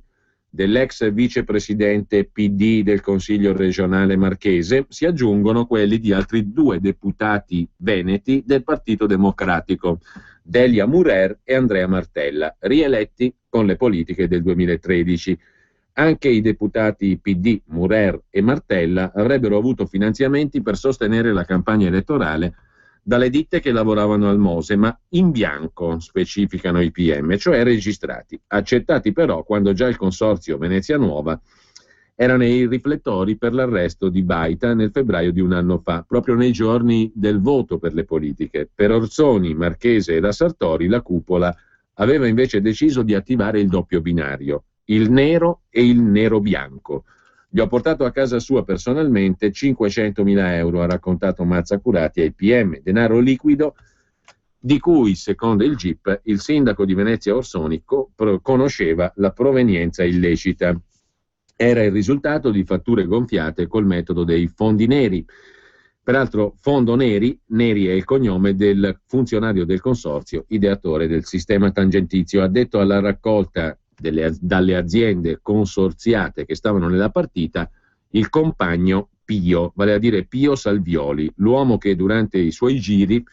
dell'ex vicepresidente PD del Consiglio regionale marchese, si aggiungono quelli di altri 2 deputati veneti del Partito Democratico, Delia Murer e Andrea Martella, rieletti con le politiche del 2013. Anche i deputati PD Murer e Martella avrebbero avuto finanziamenti per sostenere la campagna elettorale dalle ditte che lavoravano al Mose, ma in bianco, specificano i PM, cioè registrati, accettati però quando già il consorzio Venezia Nuova era nei riflettori per l'arresto di Baita nel febbraio di un anno fa, proprio nei giorni del voto per le politiche. Per Orsoni, Marchese e da Sartori la cupola aveva invece deciso di attivare il doppio binario, il nero e il nero-bianco. Gli ho portato a casa sua personalmente 500.000 euro, ha raccontato Mazzacurati ai PM, denaro liquido di cui, secondo il GIP, il sindaco di Venezia Orsoni conosceva la provenienza illecita. Era il risultato di fatture gonfiate col metodo dei fondi neri. Peraltro, Fondo Neri è il cognome del funzionario del consorzio, ideatore del sistema tangentizio, addetto alla raccolta dalle aziende consorziate che stavano nella partita, il compagno Pio, vale a dire Pio Salvioli, l'uomo che durante i suoi giri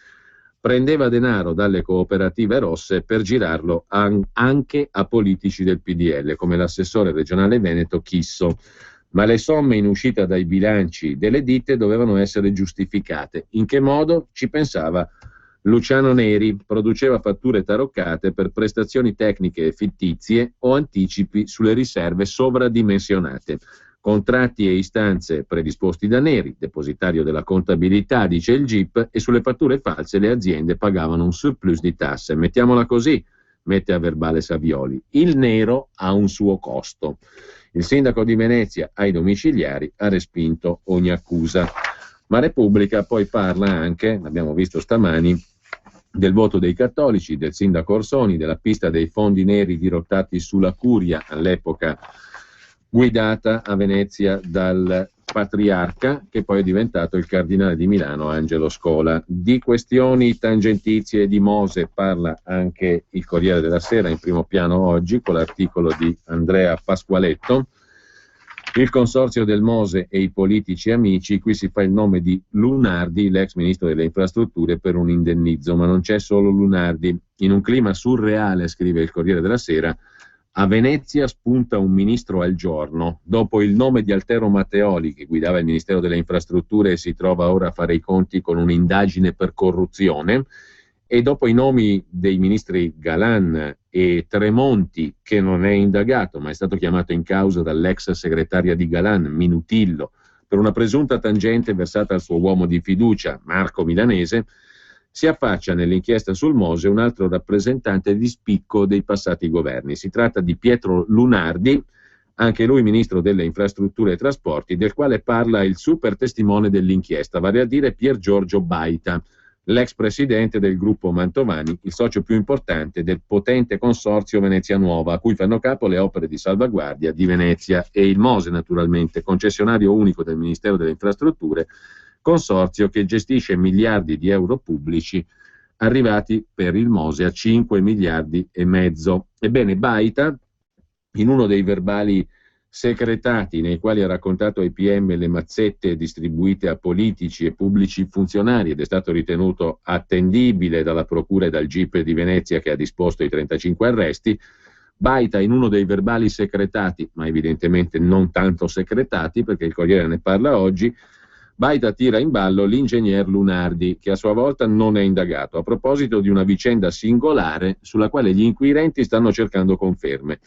prendeva denaro dalle cooperative rosse per girarlo anche a politici del PDL, come l'assessore regionale veneto Chisso. Ma le somme in uscita dai bilanci delle ditte dovevano essere giustificate. In che modo? Ci pensava Luciano Neri, produceva fatture taroccate per prestazioni tecniche fittizie o anticipi sulle riserve sovradimensionate. Contratti e istanze predisposti da Neri, depositario della contabilità, dice il GIP, e sulle fatture false le aziende pagavano un surplus di tasse. Mettiamola così, mette a verbale Savioli, il nero ha un suo costo. Il sindaco di Venezia ai domiciliari ha respinto ogni accusa. Ma Repubblica poi parla anche, l'abbiamo visto stamani, del voto dei cattolici, del sindaco Orsoni, della pista dei fondi neri dirottati sulla Curia, all'epoca guidata a Venezia dal patriarca, che poi è diventato il cardinale di Milano Angelo Scola. Di questioni tangentizie di Mose parla anche il Corriere della Sera in primo piano oggi, con l'articolo di Andrea Pasqualetto. Il consorzio del Mose e i politici amici, qui si fa il nome di Lunardi, l'ex ministro delle infrastrutture, per un indennizzo, ma non c'è solo Lunardi. In un clima surreale, scrive il Corriere della Sera, a Venezia spunta un ministro al giorno. Dopo il nome di Altero Matteoli, che guidava il Ministero delle Infrastrutture e si trova ora a fare i conti con un'indagine per corruzione, e dopo i nomi dei ministri Galan e Tremonti, che non è indagato ma è stato chiamato in causa dall'ex segretaria di Galan, Minutillo, per una presunta tangente versata al suo uomo di fiducia, Marco Milanese, si affaccia nell'inchiesta sul Mose un altro rappresentante di spicco dei passati governi. Si tratta di Pietro Lunardi, anche lui ministro delle infrastrutture e trasporti, del quale parla il super testimone dell'inchiesta, vale a dire Pier Giorgio Baita, l'ex presidente del gruppo Mantovani, il socio più importante del potente consorzio Venezia Nuova, a cui fanno capo le opere di salvaguardia di Venezia e il Mose, naturalmente, concessionario unico del Ministero delle Infrastrutture, consorzio che gestisce miliardi di euro pubblici arrivati per il Mose a 5 miliardi e mezzo. Ebbene, Baita, in uno dei verbali secretati nei quali ha raccontato ai PM le mazzette distribuite a politici e pubblici funzionari, ed è stato ritenuto attendibile dalla Procura e dal GIP di Venezia, che ha disposto i 35 arresti, Baita, in uno dei verbali secretati, ma evidentemente non tanto secretati perché il Corriere ne parla oggi, Baita tira in ballo l'ingegner Lunardi, che a sua volta non è indagato, a proposito di una vicenda singolare sulla quale gli inquirenti stanno cercando conferme.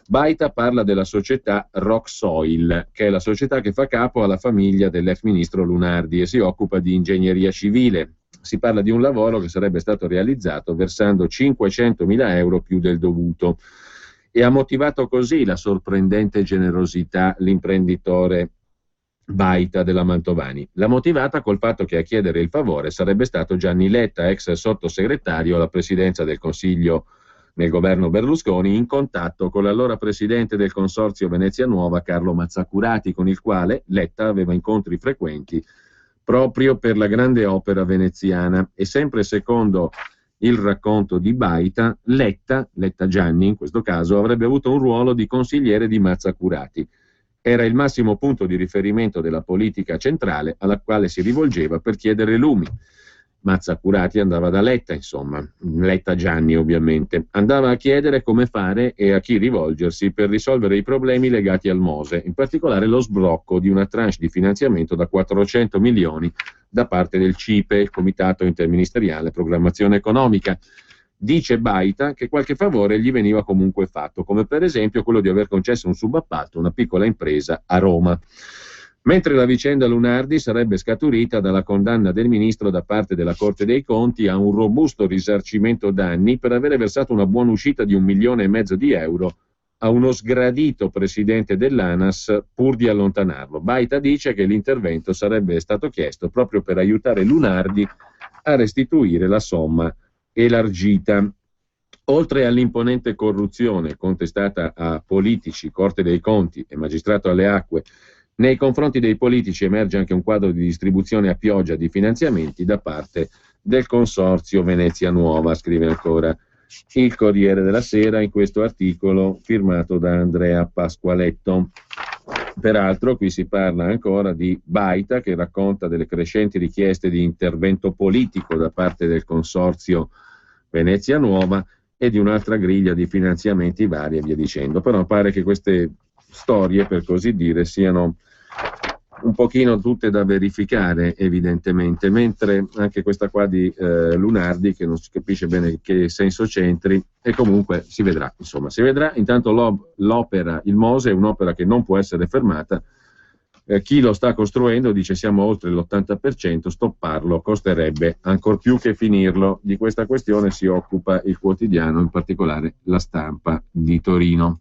Baita parla della società Rock Soil, che è la società che fa capo alla famiglia dell'ex ministro Lunardi e si occupa di ingegneria civile. Si parla di un lavoro che sarebbe stato realizzato versando 500.000 euro più del dovuto. E ha motivato così la sorprendente generosità l'imprenditore Baita della Mantovani. L'ha motivata col fatto che a chiedere il favore sarebbe stato Gianni Letta, ex sottosegretario alla presidenza del Consiglio nel governo Berlusconi, in contatto con l'allora presidente del consorzio Venezia Nuova, Carlo Mazzacurati, con il quale Letta aveva incontri frequenti proprio per la grande opera veneziana. E sempre secondo il racconto di Baita, Letta Gianni in questo caso, avrebbe avuto un ruolo di consigliere di Mazzacurati. Era il massimo punto di riferimento della politica centrale alla quale si rivolgeva per chiedere lumi. Mazzacurati andava da Letta, insomma, Letta Gianni ovviamente, andava a chiedere come fare e a chi rivolgersi per risolvere i problemi legati al Mose, in particolare lo sblocco di una tranche di finanziamento da 400 milioni da parte del CIPE, il Comitato Interministeriale Programmazione Economica. Dice Baita che qualche favore gli veniva comunque fatto, come per esempio quello di aver concesso un subappalto a una piccola impresa a Roma. Mentre la vicenda Lunardi sarebbe scaturita dalla condanna del ministro da parte della Corte dei Conti a un robusto risarcimento danni per avere versato una buona uscita di 1,5 milioni di euro a uno sgradito presidente dell'ANAS pur di allontanarlo. Baita dice che l'intervento sarebbe stato chiesto proprio per aiutare Lunardi a restituire la somma elargita. Oltre all'imponente corruzione contestata a politici, Corte dei Conti e Magistrato alle Acque, nei confronti dei politici emerge anche un quadro di distribuzione a pioggia di finanziamenti da parte del Consorzio Venezia Nuova, scrive ancora il Corriere della Sera in questo articolo firmato da Andrea Pasqualetto. Peraltro qui si parla ancora di Baita, che racconta delle crescenti richieste di intervento politico da parte del Consorzio Venezia Nuova e di un'altra griglia di finanziamenti vari e via dicendo. Però pare che queste storie, per così dire, siano un pochino tutte da verificare evidentemente, mentre anche questa qua di Lunardi, che non si capisce bene che senso c'entri, e comunque si vedrà, insomma, si vedrà. Intanto l'opera, il Mose, è un'opera che non può essere fermata. Chi lo sta costruendo dice siamo oltre l'80%, stopparlo costerebbe ancor più che finirlo. Di questa questione si occupa il quotidiano, in particolare La Stampa di Torino.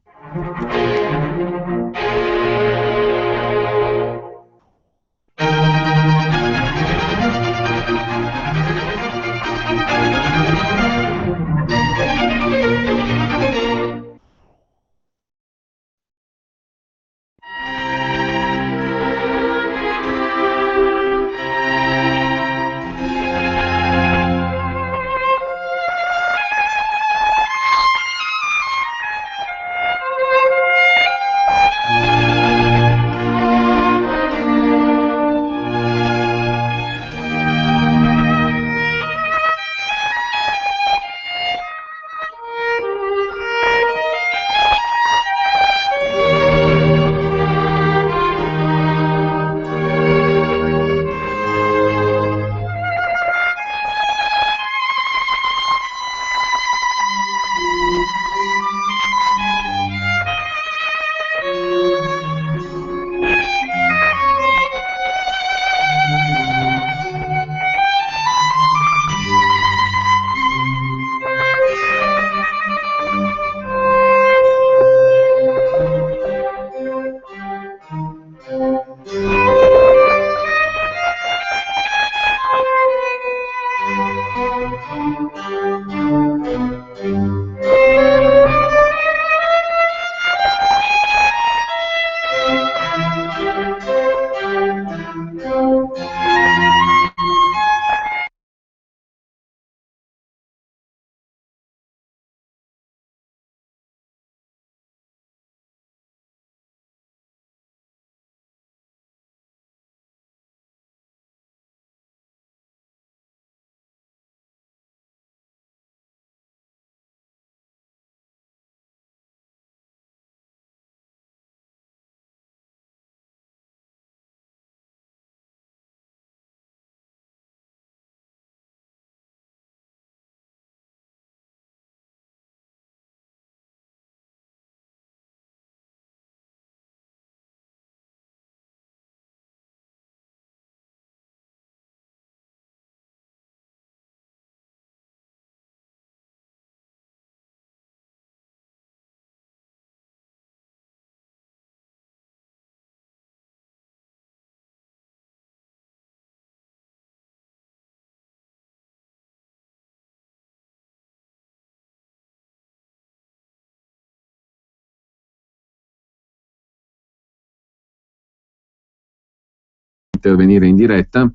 Intervenire in diretta.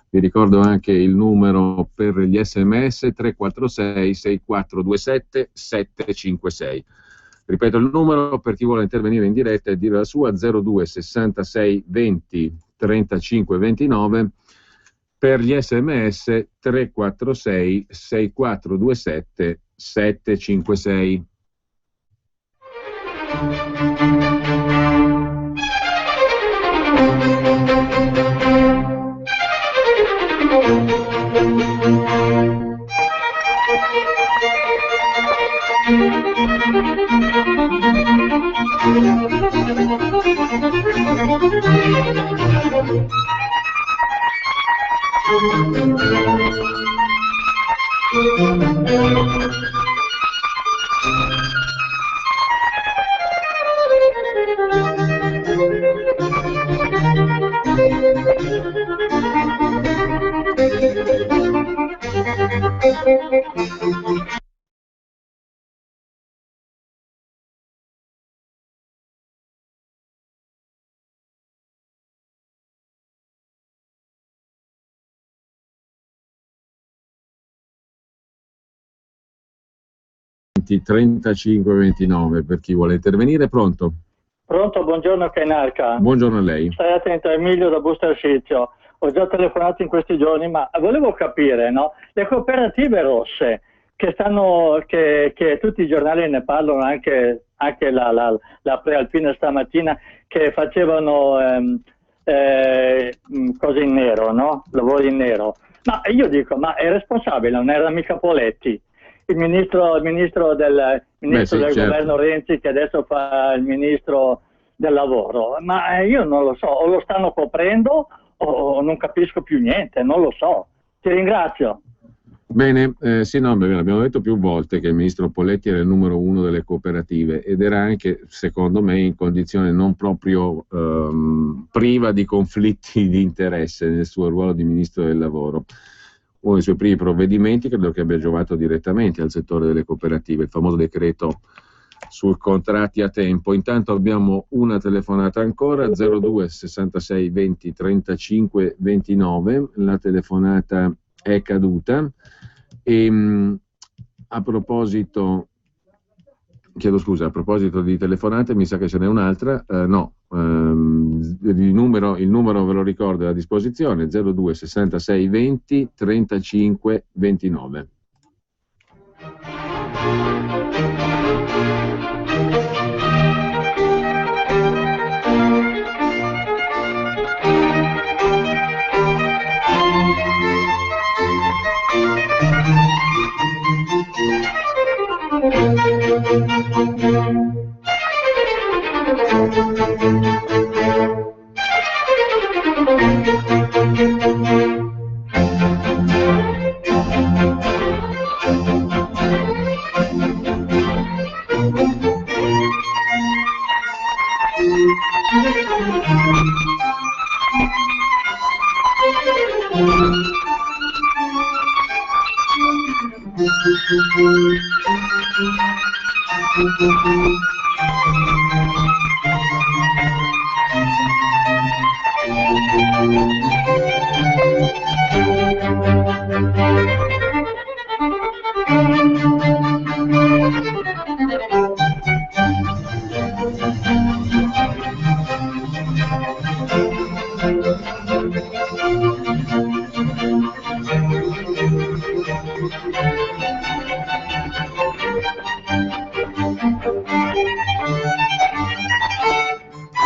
Vi ricordo anche il numero per gli SMS 346 6427 756. Ripeto il numero per chi vuole intervenire in diretta e dire la sua: 02 66 20 35 29. Per gli SMS 346 6427 756. Punti 3529 per chi vuole intervenire. Pronto? Pronto, buongiorno Cainarca. Buongiorno a lei. Stai attento, Emilio da Busto Arsizio. Ho già telefonato in questi giorni, ma volevo capire, no? Le cooperative rosse che stanno, che tutti i giornali ne parlano, anche la Prealpina stamattina, che facevano cose in nero, no? Lavori in nero. Ma io dico, ma è responsabile, non era mica Poletti? Il ministro del certo. governo Renzi, che adesso fa il ministro del lavoro, ma io non lo so, o lo stanno coprendo o non capisco più niente, non lo so. Ti ringrazio. Bene, sì, no, abbiamo detto più volte che il ministro Poletti era il numero uno delle cooperative ed era anche, secondo me, in condizione non proprio priva di conflitti di interesse nel suo ruolo di ministro del lavoro. Uno dei suoi primi provvedimenti credo che abbia giovato direttamente al settore delle cooperative, il famoso decreto sui contratti a tempo. Intanto abbiamo una telefonata ancora, 02 66 20 35 29, la telefonata è caduta e a proposito di telefonate, mi sa che ce n'è un'altra, il numero ve lo ricordo è a disposizione, 02 66 20 35 29.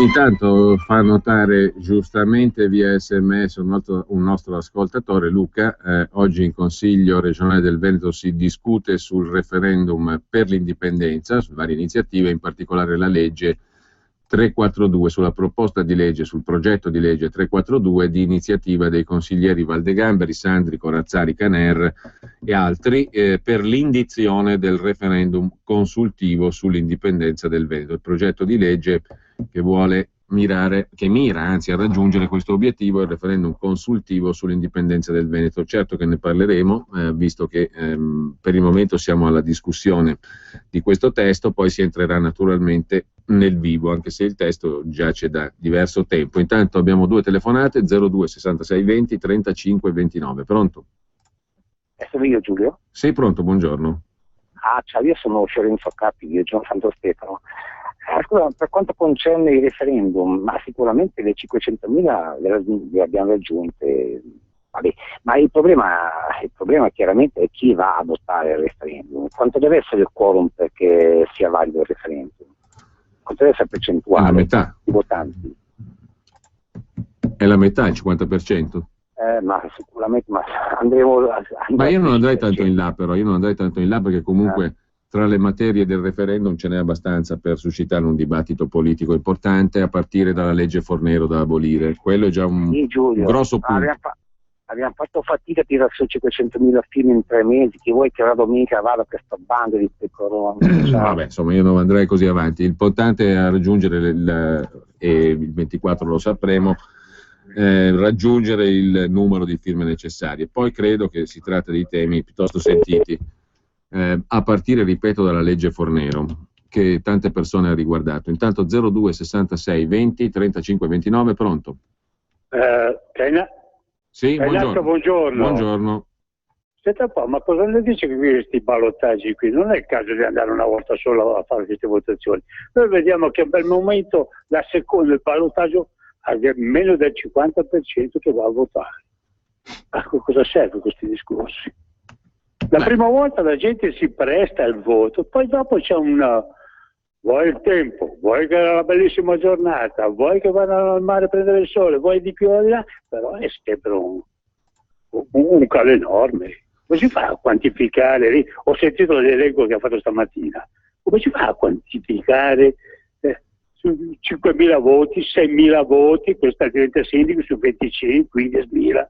Intanto fa notare giustamente via SMS un nostro ascoltatore, Luca, oggi in Consiglio regionale del Veneto si discute sul referendum per l'indipendenza, su varie iniziative, in particolare la legge 342, sulla proposta di legge, sul progetto di legge 342 di iniziativa dei consiglieri Valdegamberi, Sandri, Corazzari, Caner e altri per l'indizione del referendum consultivo sull'indipendenza del Veneto. Il progetto di legge che mira a raggiungere questo obiettivo, il referendum consultivo sull'indipendenza del Veneto. Certo che ne parleremo, visto che per il momento siamo alla discussione di questo testo, poi si entrerà naturalmente nel vivo, anche se il testo giace da diverso tempo. Intanto abbiamo due telefonate, 02 66 20 35 29. Pronto? Sono io, Giulio? Sì, pronto, buongiorno. Ciao, io sono Fiorenzo Cappi, di Gian Santo Stefano. Scusa, per quanto concerne il referendum, ma sicuramente le 500.000 le abbiamo raggiunte Vabbè, ma il problema chiaramente è chi va a votare il referendum. Quanto deve essere il quorum perché sia valido il referendum? Quanto deve essere la percentuale? È la metà. Di votanti? È la metà, il 50%. Ma sicuramente, andremo ma io non andrei tanto in là, però, perché comunque tra le materie del referendum ce n'è abbastanza per suscitare un dibattito politico importante, a partire dalla legge Fornero da abolire. Quello è già un grosso punto. Abbiamo fatto fatica a tirare su 500.000 firme in 3 mesi, che vuoi che la domenica vada per sta banda di pecoroni? Vabbè, insomma, io non andrei così avanti. L'importante è raggiungere e il 24 lo sapremo, raggiungere il numero di firme necessarie. Poi credo che si tratta di temi piuttosto sentiti, a partire, ripeto, dalla legge Fornero, che tante persone ha riguardato. Intanto 02 66 20 35 29, pronto? Sì, buongiorno. Buongiorno. Senta un po', ma cosa ne dice che questi ballottaggi qui? Non è il caso di andare una volta sola a fare queste votazioni. Noi vediamo che per il momento il ballottaggio ha meno del 50% che va a votare. A cosa servono questi discorsi? La prima volta la gente si presta al voto, poi dopo c'è vuoi il tempo, vuoi che è una bellissima giornata, vuoi che vanno al mare a prendere il sole, vuoi di più di là, però è sempre un calo enorme. Come si fa a quantificare? Ho sentito l'elenco che ha fatto stamattina. Come si fa a quantificare su 5.000 voti, 6.000 voti, questo diventa sindaco su 25, 15.000?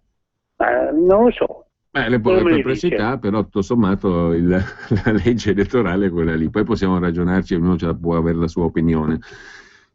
Non lo so. Le perplessità, però tutto sommato la legge elettorale è quella lì, poi possiamo ragionarci, ognuno può avere la sua opinione.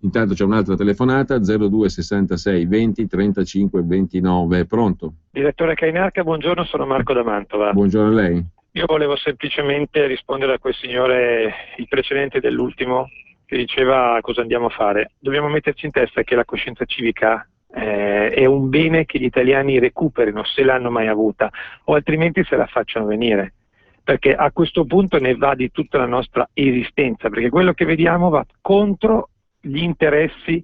Intanto c'è un'altra telefonata, 02 66 20 35 29, pronto? Direttore Cainarca, buongiorno, sono Marco da Mantova. Buongiorno a lei. Io volevo semplicemente rispondere a quel signore, il precedente dell'ultimo, che diceva cosa andiamo a fare. Dobbiamo metterci in testa che la coscienza civica è un bene che gli italiani recuperino, se l'hanno mai avuta, o altrimenti se la facciano venire, perché a questo punto ne va di tutta la nostra esistenza, perché quello che vediamo va contro gli interessi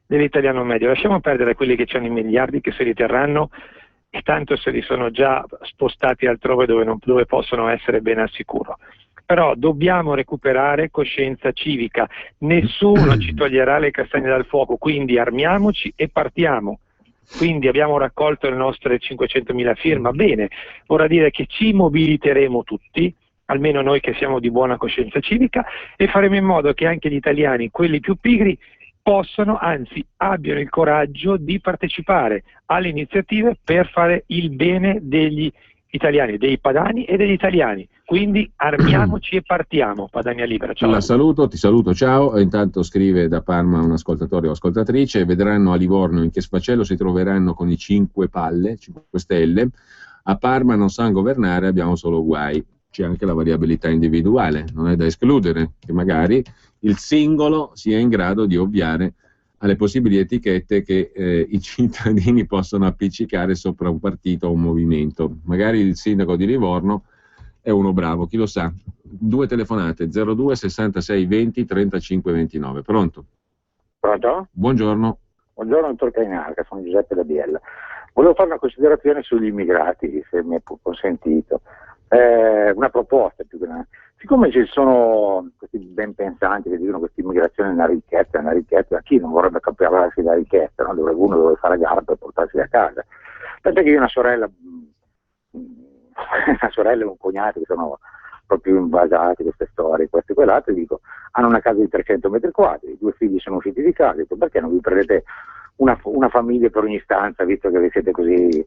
dell'italiano medio. Lasciamo perdere quelli che hanno i miliardi che se li terranno, e tanto se li sono già spostati altrove dove possono essere ben al sicuro. Però dobbiamo recuperare coscienza civica, nessuno ci toglierà le castagne dal fuoco, quindi armiamoci e partiamo. Quindi abbiamo raccolto le nostre 500.000 firme, bene, vorrà dire che ci mobiliteremo tutti, almeno noi che siamo di buona coscienza civica, e faremo in modo che anche gli italiani, quelli più pigri, possano, anzi abbiano il coraggio di partecipare alle iniziative per fare il bene degli italiani, dei padani e degli italiani. Quindi armiamoci e partiamo. Padania Libera, ciao. Ti saluto, ciao. Intanto scrive da Parma un ascoltatore o ascoltatrice: vedranno a Livorno in che sfaccello si troveranno con i 5 Stelle. A Parma non sanno governare, abbiamo solo guai. C'è anche la variabilità individuale, non è da escludere che magari il singolo sia in grado di ovviare alle possibili etichette che i cittadini possono appiccicare sopra un partito o un movimento. Magari il sindaco di Livorno è uno bravo, chi lo sa. 2 telefonate, 02 66 20 35 29. Pronto? Pronto? Buongiorno. Buongiorno, dottor Cainarca, sono Giuseppe da Biella. Volevo fare una considerazione sugli immigrati, se mi è consentito. Una proposta più grande. Siccome ci sono questi ben pensanti che dicono che questa immigrazione è una ricchezza, chi non vorrebbe caparrarsi la ricchezza, no? Uno deve fare gara per portarsi a casa. Penso che io ho una sorella e un cognato che sono proprio invasati queste storie, queste e quell'altre, dico, hanno una casa di 300 metri quadri, i 2 figli sono usciti di casa, dico, perché non vi prendete una famiglia per ogni stanza, visto che vi siete così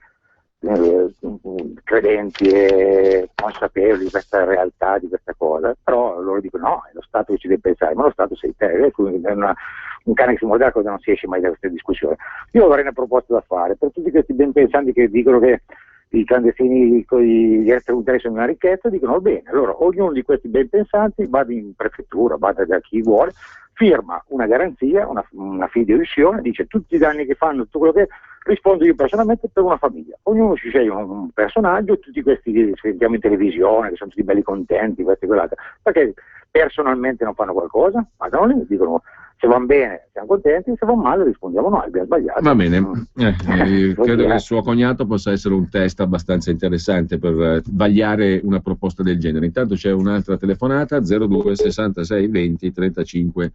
credenti e consapevoli di questa realtà, di questa cosa. Però loro dicono no, è lo Stato che ci deve pensare, ma lo Stato sei te, è un cane che si muove da cosa, non si esce mai da queste discussioni. Io avrei una proposta da fare per tutti questi ben pensanti che dicono che i clandestini, gli extracomunitari sono una ricchezza, dicono va bene, allora ognuno di questi ben pensanti vada in prefettura, vada da chi vuole, firma una garanzia, una fideiussione, dice tutti i danni che fanno, tutto quello che rispondo io personalmente per una famiglia. Ognuno si sceglie un personaggio, tutti questi che sentiamo in televisione, che sono tutti belli contenti, questi e quell'altro, perché personalmente non fanno qualcosa, vadano lì, dicono Se vanno bene siamo contenti, se vanno male rispondiamo no, abbiamo sbagliato. Va bene, credo che il suo cognato possa essere un test abbastanza interessante per vagliare una proposta del genere. Intanto c'è un'altra telefonata, 02 66 20 35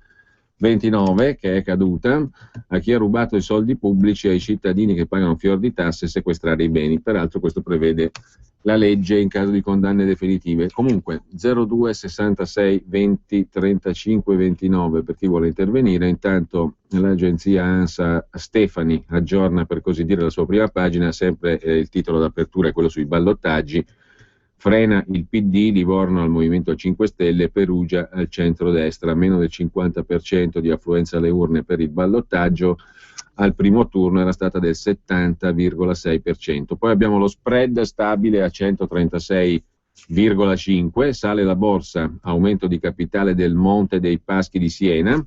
29, che è caduta. A chi ha rubato i soldi pubblici e ai cittadini che pagano fior di tasse sequestrare i beni. Peraltro questo prevede la legge in caso di condanne definitive. Comunque 02 66 20 35 29 per chi vuole intervenire. Intanto l'agenzia ANSA Stefani aggiorna, per così dire, la sua prima pagina, sempre il titolo d'apertura è quello sui ballottaggi. Frena il PD, Livorno al Movimento 5 Stelle, Perugia al centro-destra, meno del 50% di affluenza alle urne per il ballottaggio, al primo turno era stata del 70,6%. Poi abbiamo lo spread stabile a 136,5, sale la borsa, aumento di capitale del Monte dei Paschi di Siena,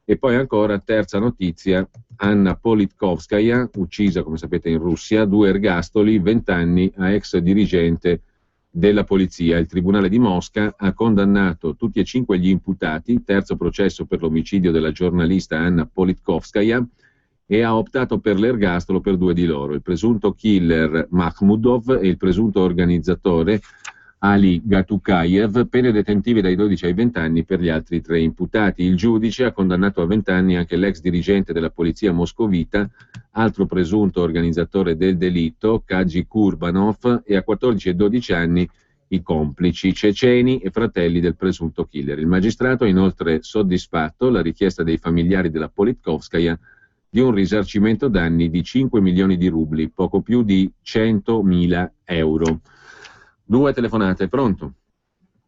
e poi ancora, terza notizia, Anna Politkovskaya, uccisa come sapete in Russia, 2 ergastoli, 20 anni a ex dirigente della polizia. Il Tribunale di Mosca ha condannato tutti e 5 gli imputati, terzo processo per l'omicidio della giornalista Anna Politkovskaya, e ha optato per l'ergastolo per 2 di loro, il presunto killer Makhmudov e il presunto organizzatore Ali Gatukayev, pene detentive dai 12 ai 20 anni per gli altri 3 imputati. Il giudice ha condannato a 20 anni anche l'ex dirigente della polizia moscovita, altro presunto organizzatore del delitto, Kaji Kurbanov, e a 14 e 12 anni i complici, ceceni e fratelli del presunto killer. Il magistrato ha inoltre soddisfatto la richiesta dei familiari della Politkovskaya di un risarcimento danni di 5 milioni di rubli, poco più di 100.000 euro. 2 telefonate, pronto?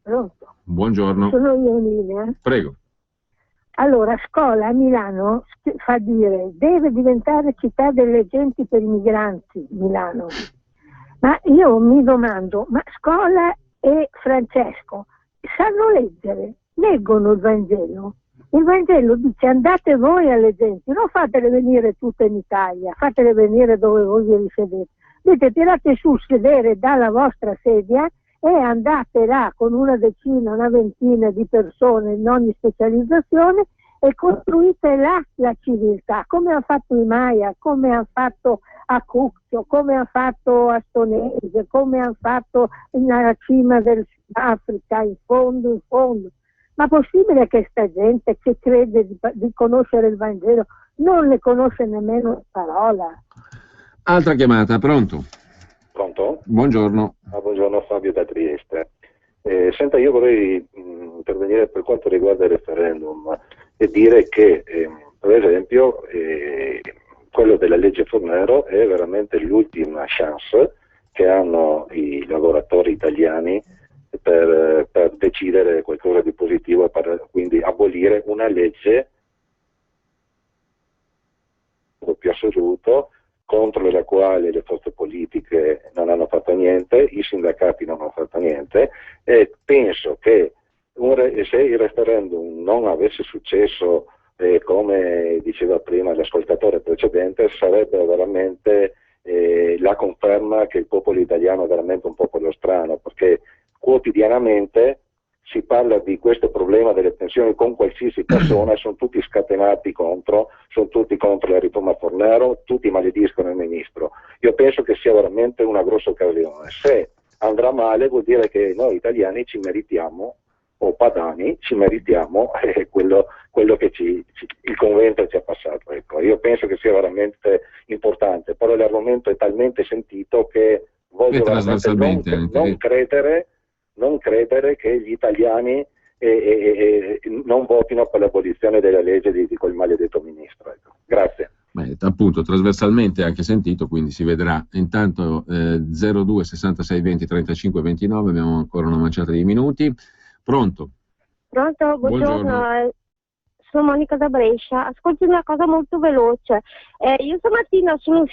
Pronto? Buongiorno. Sono io in linea. Prego. Allora, Scola a Milano fa dire deve diventare città delle genti per i migranti, Milano. Ma io mi domando, ma Scola e Francesco sanno leggere? Leggono il Vangelo? Il Vangelo dice andate voi alle genti, non fatele venire tutte in Italia, fatele venire dove voi vi risiedete. Dite, tirate su sedere dalla vostra sedia e andate là con una decina, una ventina di persone in ogni specializzazione e costruite là la civiltà, come ha fatto i Maya, come ha fatto a Cuccio, come ha fatto a Stonese, come ha fatto nella cima del Sudafrica, in fondo. Ma possibile che sta gente che crede di conoscere il Vangelo non ne conosce nemmeno una parola? Altra chiamata, pronto? Pronto? Buongiorno. Buongiorno, Fabio da Trieste. Senta, io vorrei intervenire per quanto riguarda il referendum e dire che, per esempio, quello della legge Fornero è veramente l'ultima chance che hanno i lavoratori italiani per decidere qualcosa di positivo e per quindi abolire una legge più assoluto contro la quale le forze politiche non hanno fatto niente, i sindacati non hanno fatto niente, e penso che se il referendum non avesse successo come diceva prima l'ascoltatore precedente, sarebbe veramente la conferma che il popolo italiano è veramente un popolo strano, perché quotidianamente si parla di questo problema delle pensioni con qualsiasi persona, sono tutti scatenati contro, sono tutti contro la riforma Fornero, tutti malediscono il ministro. Io penso che sia veramente una grossa occasione. Se andrà male vuol dire che noi italiani ci meritiamo, o padani, ci meritiamo quello che il convento ci ha passato. Ecco, io penso che sia veramente importante, però l'argomento è talmente sentito che voglio veramente non credere che gli italiani non votino per l'abolizione della legge di quel maledetto ministro. Ecco. Grazie. Beh, appunto, trasversalmente anche sentito, quindi si vedrà. Intanto 02 66 20 35 29, abbiamo ancora una manciata di minuti. Pronto? Pronto, buongiorno. Sono Monica da Brescia. Ascolti una cosa molto veloce. Io stamattina sono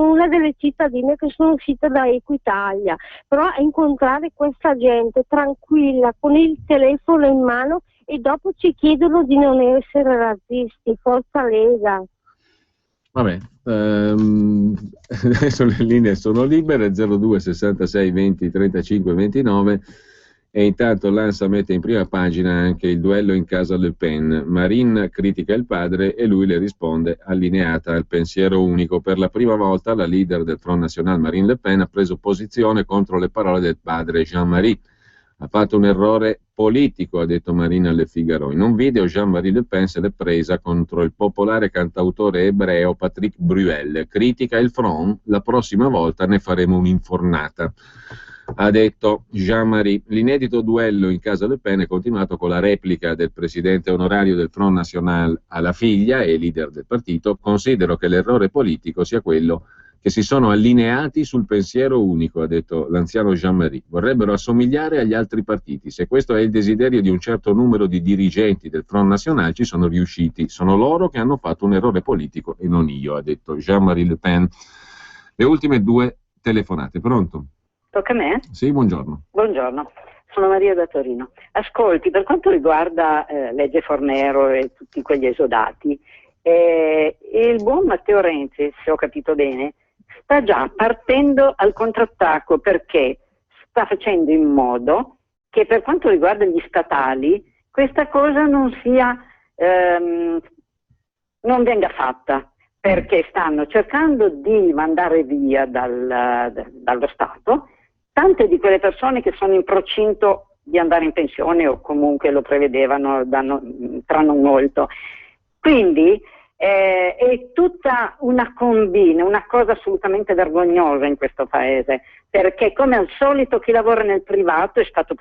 una delle cittadine che sono uscita da Equitalia, però a incontrare questa gente tranquilla con il telefono in mano e dopo ci chiedono di non essere razzisti. Forza Lega. Vabbè, adesso le linee sono libere, 02 66 20 35 29. E intanto l'ANSA mette in prima pagina anche il duello in casa Le Pen. Marine critica il padre e lui le risponde allineata al pensiero unico. Per la prima volta la leader del Front National Marine Le Pen ha preso posizione contro le parole del padre Jean-Marie. Ha fatto un errore politico, ha detto Marine a Le Figaro. In un video Jean-Marie Le Pen se l'è presa contro il popolare cantautore ebreo Patrick Bruel. Critica il Front, la prossima volta ne faremo un'infornata. Ha detto Jean-Marie. L'inedito duello in casa Le Pen è continuato con la replica del presidente onorario del Front National alla figlia e leader del partito. Considero che l'errore politico sia quello che si sono allineati sul pensiero unico, ha detto l'anziano Jean-Marie. Vorrebbero assomigliare agli altri partiti. Se questo è il desiderio di un certo numero di dirigenti del Front National, ci sono riusciti. Sono loro che hanno fatto un errore politico e non io, ha detto Jean-Marie Le Pen. Le ultime 2 telefonate. Pronto? Tocca a me? Sì, buongiorno. Buongiorno, sono Maria da Torino. Ascolti, per quanto riguarda legge Fornero e tutti quegli esodati, il buon Matteo Renzi, se ho capito bene, sta già partendo al contrattacco perché sta facendo in modo che per quanto riguarda gli statali questa cosa non venga fatta, perché stanno cercando di mandare via dallo Stato tante di quelle persone che sono in procinto di andare in pensione o comunque lo prevedevano tra non molto. Quindi è tutta una combina, una cosa assolutamente vergognosa in questo paese, perché come al solito chi lavora nel privato è stato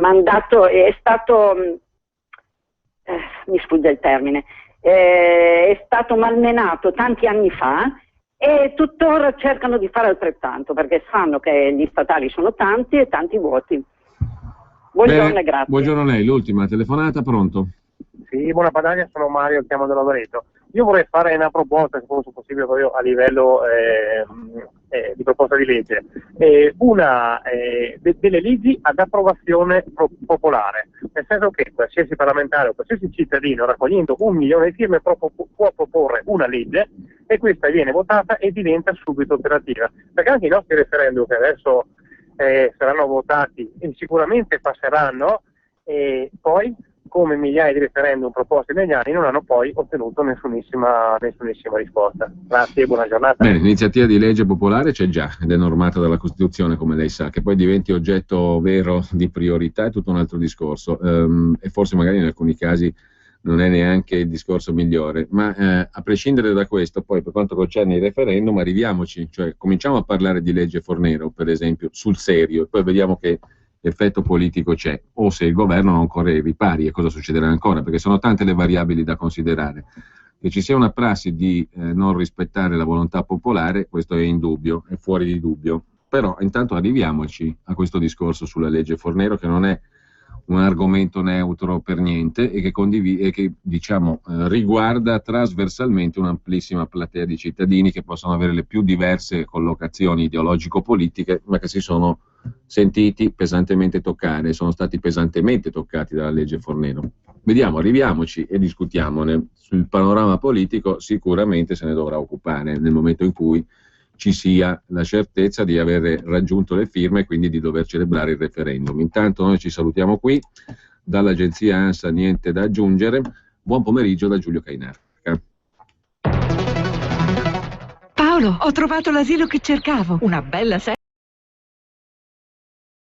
mandato, è stato, mi sfugge il termine, è stato malmenato tanti anni fa e tuttora cercano di fare altrettanto perché sanno che gli statali sono tanti e tanti vuoti. Buongiorno e grazie. Buongiorno a lei, l'ultima telefonata, pronto? Sì, buona Padania, sono Mario, chiamo da Loreto. Io vorrei fare una proposta, se fosse possibile proprio a livello di proposta di legge, delle leggi ad approvazione popolare, nel senso che qualsiasi parlamentare o qualsiasi cittadino raccogliendo 1 milione di firme può proporre una legge e questa viene votata e diventa subito operativa, perché anche i nostri referendum che adesso saranno votati e sicuramente passeranno, poi come migliaia di referendum proposti negli anni non hanno poi ottenuto nessunissima risposta. Grazie e buona giornata. Bene, l'iniziativa di legge popolare c'è già ed è normata dalla Costituzione, come lei sa, che poi diventi oggetto vero di priorità è tutto un altro discorso e forse magari in alcuni casi non è neanche il discorso migliore, ma a prescindere da questo, poi per quanto concerne il referendum arriviamoci, cioè cominciamo a parlare di legge Fornero, per esempio, sul serio, e poi vediamo che effetto politico c'è, o se il governo non corre ai ripari e cosa succederà ancora, perché sono tante le variabili da considerare. Che ci sia una prassi di non rispettare la volontà popolare, questo è indubbio, è fuori di dubbio, però intanto arriviamoci a questo discorso sulla legge Fornero, che non è un argomento neutro per niente e che diciamo riguarda trasversalmente un'amplissima platea di cittadini che possono avere le più diverse collocazioni ideologico-politiche, ma che si sono sentiti pesantemente toccare, sono stati pesantemente toccati dalla legge Fornero. Vediamo, arriviamoci e discutiamone. Sul panorama politico sicuramente se ne dovrà occupare nel momento in cui ci sia la certezza di aver raggiunto le firme e quindi di dover celebrare il referendum. Intanto noi ci salutiamo qui, dall'agenzia ANSA niente da aggiungere. Buon pomeriggio da Giulio Cainar. Paolo, ho trovato l'asilo che cercavo, una bella serie.